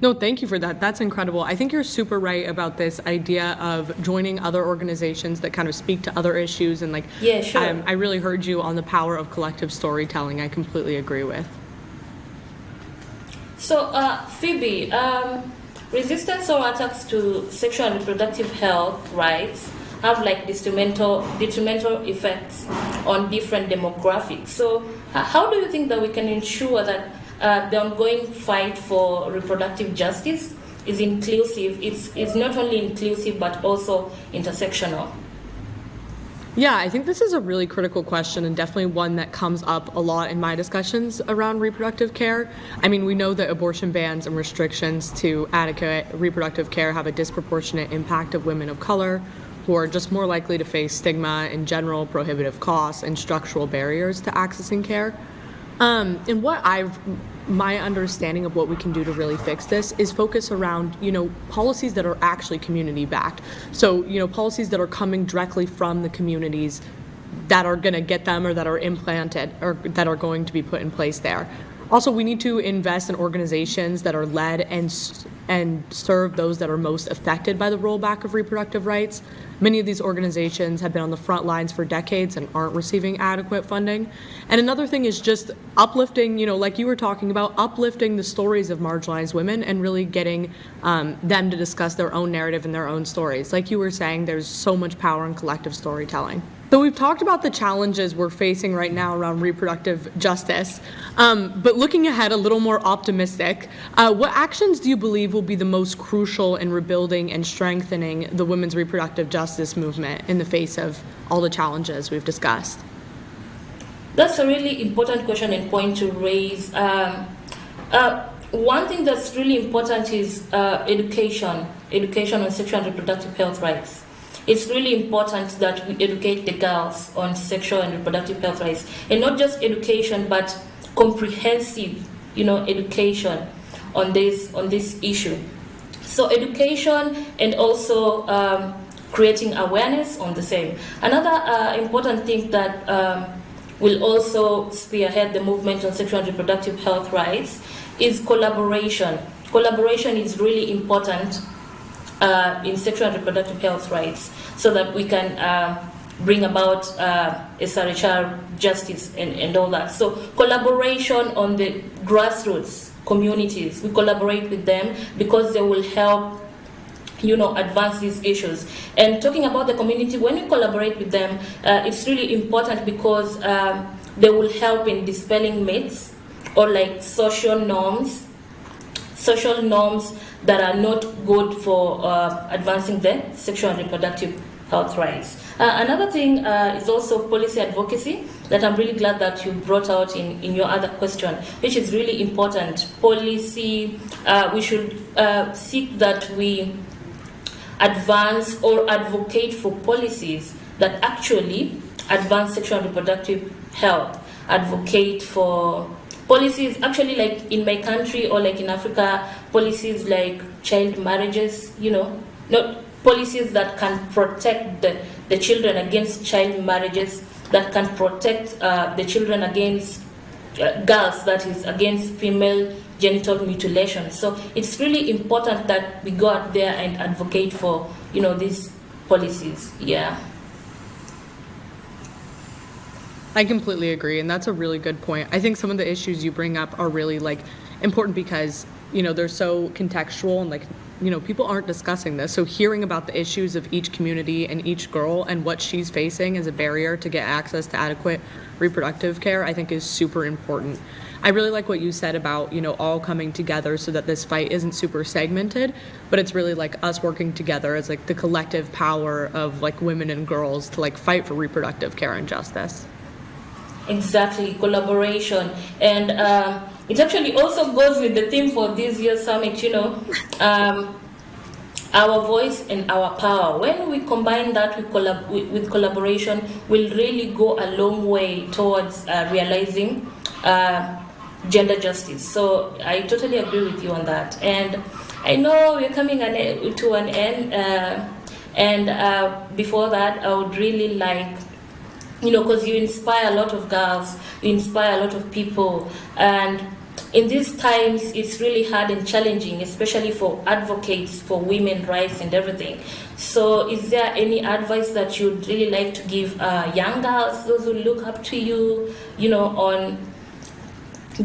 No, thank you for that. That's incredible. I think you're super right about this idea of joining other organizations that kind of speak to other issues, and yeah, sure. I really heard you on the power of collective storytelling. I completely agree with. So, Phoebe, resistance or attacks to sexual and reproductive health rights have detrimental effects on different demographics. So, how do you think that we can ensure that the ongoing fight for reproductive justice is inclusive? It's not only inclusive but also intersectional. Yeah, I think this is a really critical question, and definitely one that comes up a lot in my discussions around reproductive care. I mean, we know that abortion bans and restrictions to adequate reproductive care have a disproportionate impact of women of color, who are just more likely to face stigma in general, prohibitive costs, and structural barriers to accessing care. And my understanding of what we can do to really fix this is focus around, policies that are actually community backed. So, policies that are coming directly from the communities that are going to get them, or that are implanted, or that are going to be put in place there. Also, we need to invest in organizations that are led and serve those that are most affected by the rollback of reproductive rights. Many of these organizations have been on the front lines for decades and aren't receiving adequate funding. And another thing is just uplifting, like you were talking about, uplifting the stories of marginalized women and really getting them to discuss their own narrative and their own stories. Like you were saying, there's so much power in collective storytelling. So we've talked about the challenges we're facing right now around reproductive justice, but looking ahead a little more optimistic, what actions do you believe will be the most crucial in rebuilding and strengthening the women's reproductive justice movement in the face of all the challenges we've discussed? That's a really important question and point to raise. One thing that's really important is education on sexual and reproductive health rights. It's really important that we educate the girls on sexual and reproductive health rights, and not just education, but comprehensive, education on this issue. So education and also creating awareness on the same. Another important thing that will also spearhead the movement on sexual and reproductive health rights is collaboration. Collaboration is really important in sexual and reproductive health rights, so that we can bring about SRHR justice and all that. So collaboration on the grassroots communities. We collaborate with them because they will help advance these issues. And talking about the community, when we collaborate with them, it's really important because they will help in dispelling myths or like social norms that are not good for advancing the sexual and reproductive health rights. Another thing is also policy advocacy that I'm really glad that you brought out in your other question, which is really important. Policy, we should seek that we advance or advocate for policies that actually advance sexual and reproductive health. Advocate for policies actually like in my country or like in Africa, policies like child marriages, not policies that can protect the children against child marriages, that can protect the children against girls, that is against female genital mutilation. So it's really important that we go out there and advocate for these policies. Yeah. I completely agree, and that's a really good point. I think some of the issues you bring up are really important because they're so contextual and people aren't discussing this. So hearing about the issues of each community and each girl and what she's facing as a barrier to get access to adequate reproductive care, I think is super important. I really like what you said about all coming together so that this fight isn't super segmented, but it's really like us working together as the collective power of women and girls to fight for reproductive care and justice. Exactly, collaboration. And it actually also goes with the theme for this year's summit, our voice and our power. When we combine that with collaboration, will really go a long way towards realizing gender justice. So I totally agree with you on that. And I know we're coming to an end. And before that, I would really like because you inspire a lot of girls, you inspire a lot of people. And in these times, it's really hard and challenging, especially for advocates for women's rights and everything. So is there any advice that you'd really like to give young girls, those who look up to you, on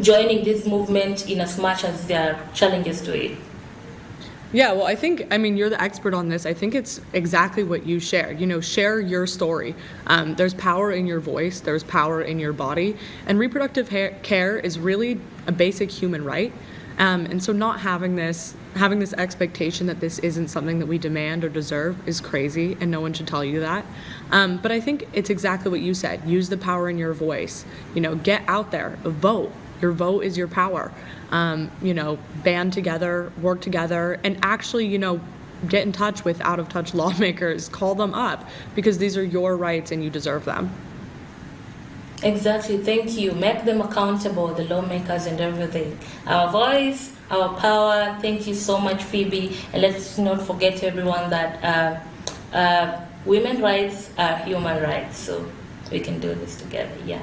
joining this movement in as much as there are challenges to it? Yeah, well, you're the expert on this. I think it's exactly what you shared. Share your story. There's power in your voice. There's power in your body. And reproductive care is really a basic human right. And so not having this expectation that this isn't something that we demand or deserve is crazy, and no one should tell you that. But I think it's exactly what you said. Use the power in your voice. Get out there, vote. Your vote is your power. Band together, work together, and actually, get in touch with out-of-touch lawmakers. Call them up because these are your rights and you deserve them. Exactly. Thank you. Make them accountable, the lawmakers and everything. Our voice, our power. Thank you so much, Phoebe. And let's not forget, everyone, that women's rights are human rights. So we can do this together. Yeah.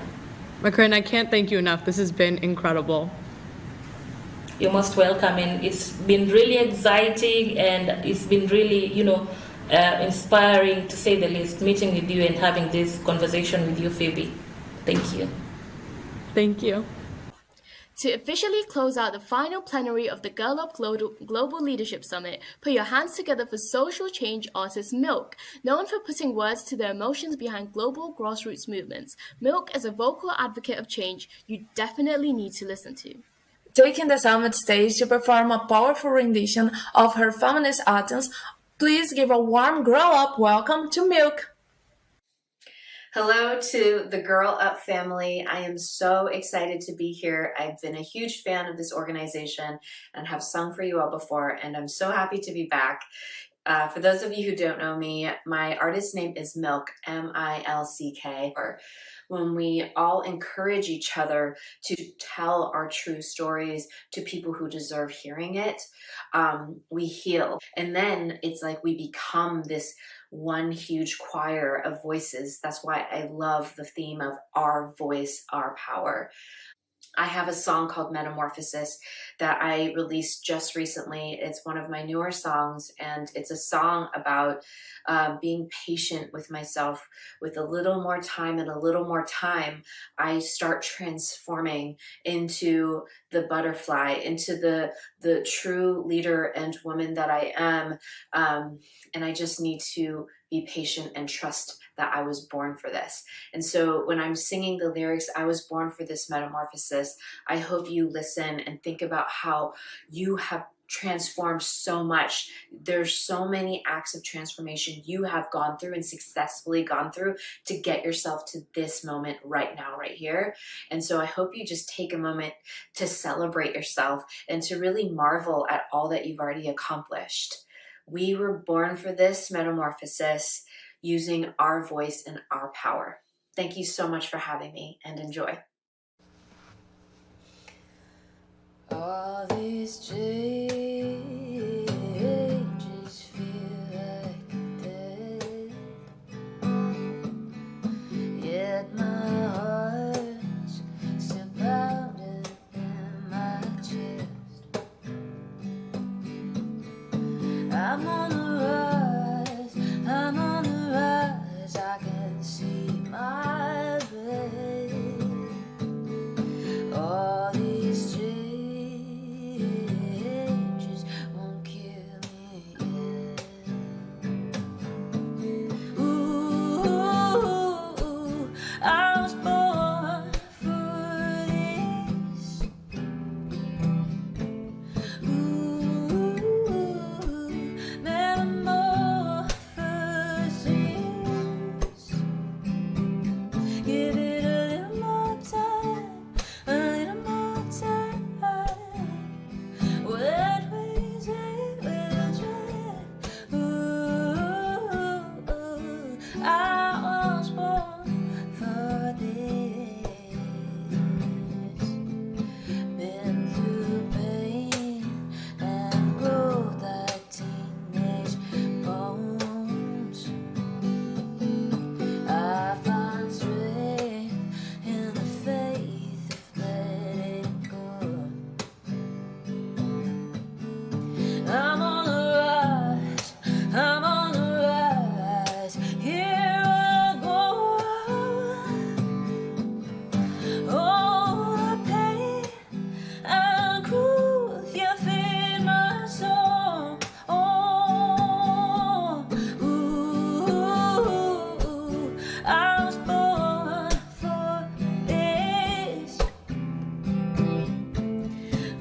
Makryn, I can't thank you enough. This has been incredible. You're most welcome, and it's been really exciting, and it's been really, inspiring to say the least, meeting with you and having this conversation with you, Phoebe. Thank you. Thank you. To officially close out the final plenary of the Girl Up Global Leadership Summit, put your hands together for social change artist Milk. Known for putting words to the emotions behind global grassroots movements, Milk is a vocal advocate of change you definitely need to listen to. Taking the summit stage to perform a powerful rendition of her feminist anthems, please give a warm Girl Up welcome to Milk. Hello to the Girl Up family. I am so excited to be here. I've been a huge fan of this organization and have sung for you all before, and I'm so happy to be back. For those of you who don't know me, my artist name is Milk, M-I-L-C-K. When we all encourage each other to tell our true stories to people who deserve hearing it, we heal. And then it's like we become this one huge choir of voices. That's why I love the theme of our voice, our power. I have a song called Metamorphosis that I released just recently. It's one of my newer songs, and it's a song about being patient with myself. With a little more time and a little more time, I start transforming into the butterfly, into the true leader and woman that I am. And I just need to be patient and trust that I was born for this. And so when I'm singing the lyrics, I was born for this metamorphosis, I hope you listen and think about how you have transformed so much. There's so many acts of transformation you have gone through and successfully gone through to get yourself to this moment right now, right here. And so I hope you just take a moment to celebrate yourself and to really marvel at all that you've already accomplished. We were born for this metamorphosis, using our voice and our power. Thank you so much for having me, and enjoy. All these changes feel like death, yet my heart's still pounding in my chest. I'm on the rise, I'm on the rise, I can see my way. All these changes won't kill me yet. Ooh, I was born for this. Metamorphosis. Give it a little more time, a little more time. What we say we'll try. I was born for this. Been through pain and growth like teenage bones. I find strength in the faith of letting go. I'm on the rise, I'm on the rise, here I go. Oh, the pain and growth, you feed my soul. Oh, ooh, I was born for this.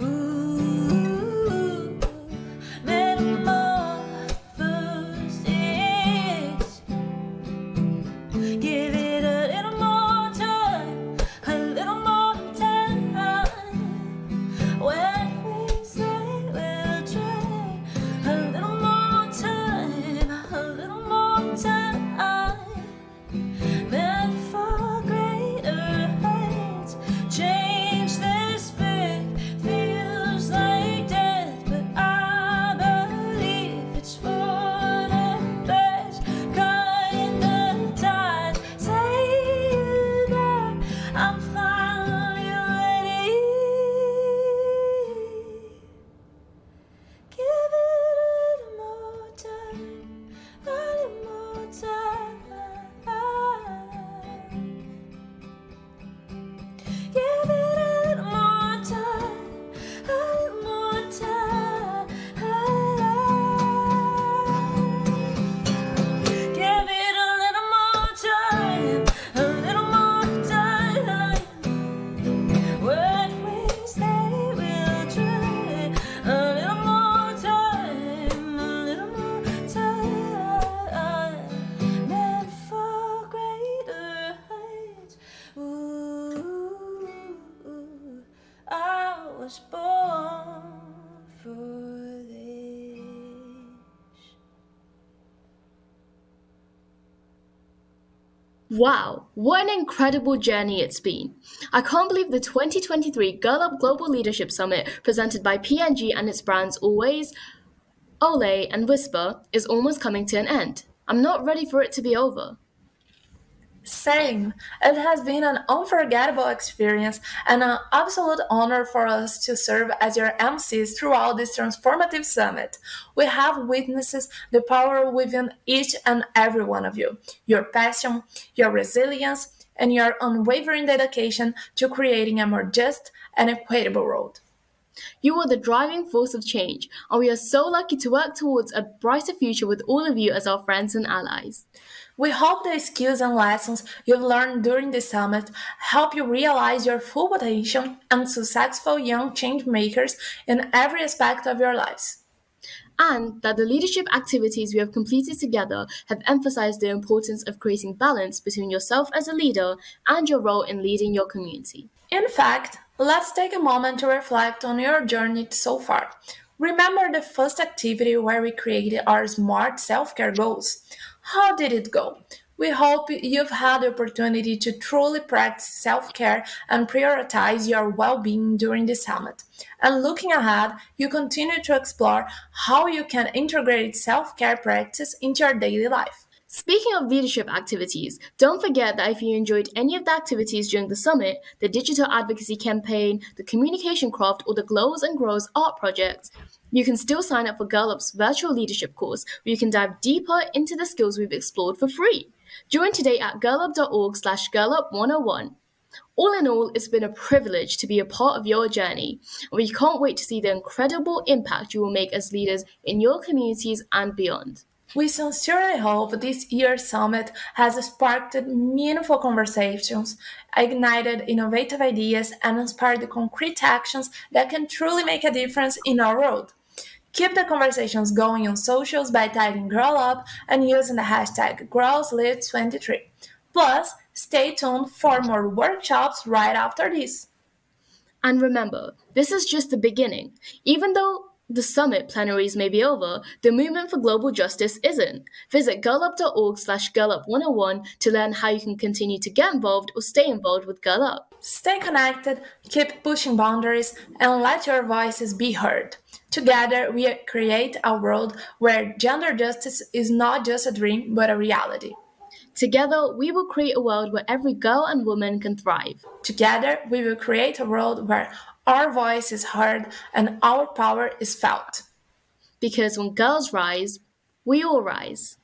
Ooh, metamorphosis. Give it a little more time, a little more time. When we say we'll try, a little more time, a little more time. Meant for greater heights. Change this big feels like death, but I believe it's for the best. Cutting the ties, say that I'm finally ready. Give it a little more time, a little more time. Give it a little more time, a little more time. Give it a little more time, a little more time. What we say we'll try, a little more time, a little more time. Meant for greater heights. Ooh, I was born for this. Wow, what an incredible journey it's been. I can't believe the 2023 Girl Up Global Leadership Summit presented by P&G and its brands Always, Olay, and Whisper is almost coming to an end. I'm not ready for it to be over. Same. It has been an unforgettable experience and an absolute honor for us to serve as your MCs throughout this transformative summit. We have witnessed the power within each and every one of you, your passion, your resilience, and your unwavering dedication to creating a more just and equitable world. You are the driving force of change, and we are so lucky to work towards a brighter future with all of you as our friends and allies. We hope the skills and lessons you've learned during the summit help you realize your full potential and successful young change makers in every aspect of your lives. And that the leadership activities we have completed together have emphasized the importance of creating balance between yourself as a leader and your role in leading your community. In fact, let's take a moment to reflect on your journey so far. Remember the first activity where we created our smart self care goals. How did it go? We hope you've had the opportunity to truly practice self care and prioritize your well being during the summit. And looking ahead, you continue to explore how you can integrate self care practice into your daily life. Speaking of leadership activities, don't forget that if you enjoyed any of the activities during the summit, the digital advocacy campaign, the communication craft, or the Glows and Grows art project, you can still sign up for Girl Up's virtual leadership course where you can dive deeper into the skills we've explored for free. Join today at girlup.org/girlup101. All in all, it's been a privilege to be a part of your journey, and we can't wait to see the incredible impact you will make as leaders in your communities and beyond. We sincerely hope this year's summit has sparked meaningful conversations, ignited innovative ideas, and inspired concrete actions that can truly make a difference in our world. Keep the conversations going on socials by tagging Girl Up and using the hashtag GirlsLead23. Plus, stay tuned for more workshops right after this. And remember, this is just the beginning. Even though the summit plenaries may be over, the movement for global justice isn't. Visit girlup.org/girlup101 to learn how you can continue to get involved or stay involved with Girl Up. Stay connected, keep pushing boundaries, and let your voices be heard. Together, we create a world where gender justice is not just a dream, but a reality. Together, we will create a world where every girl and woman can thrive. Together, we will create a world where our voice is heard and our power is felt. Because when girls rise, we all rise.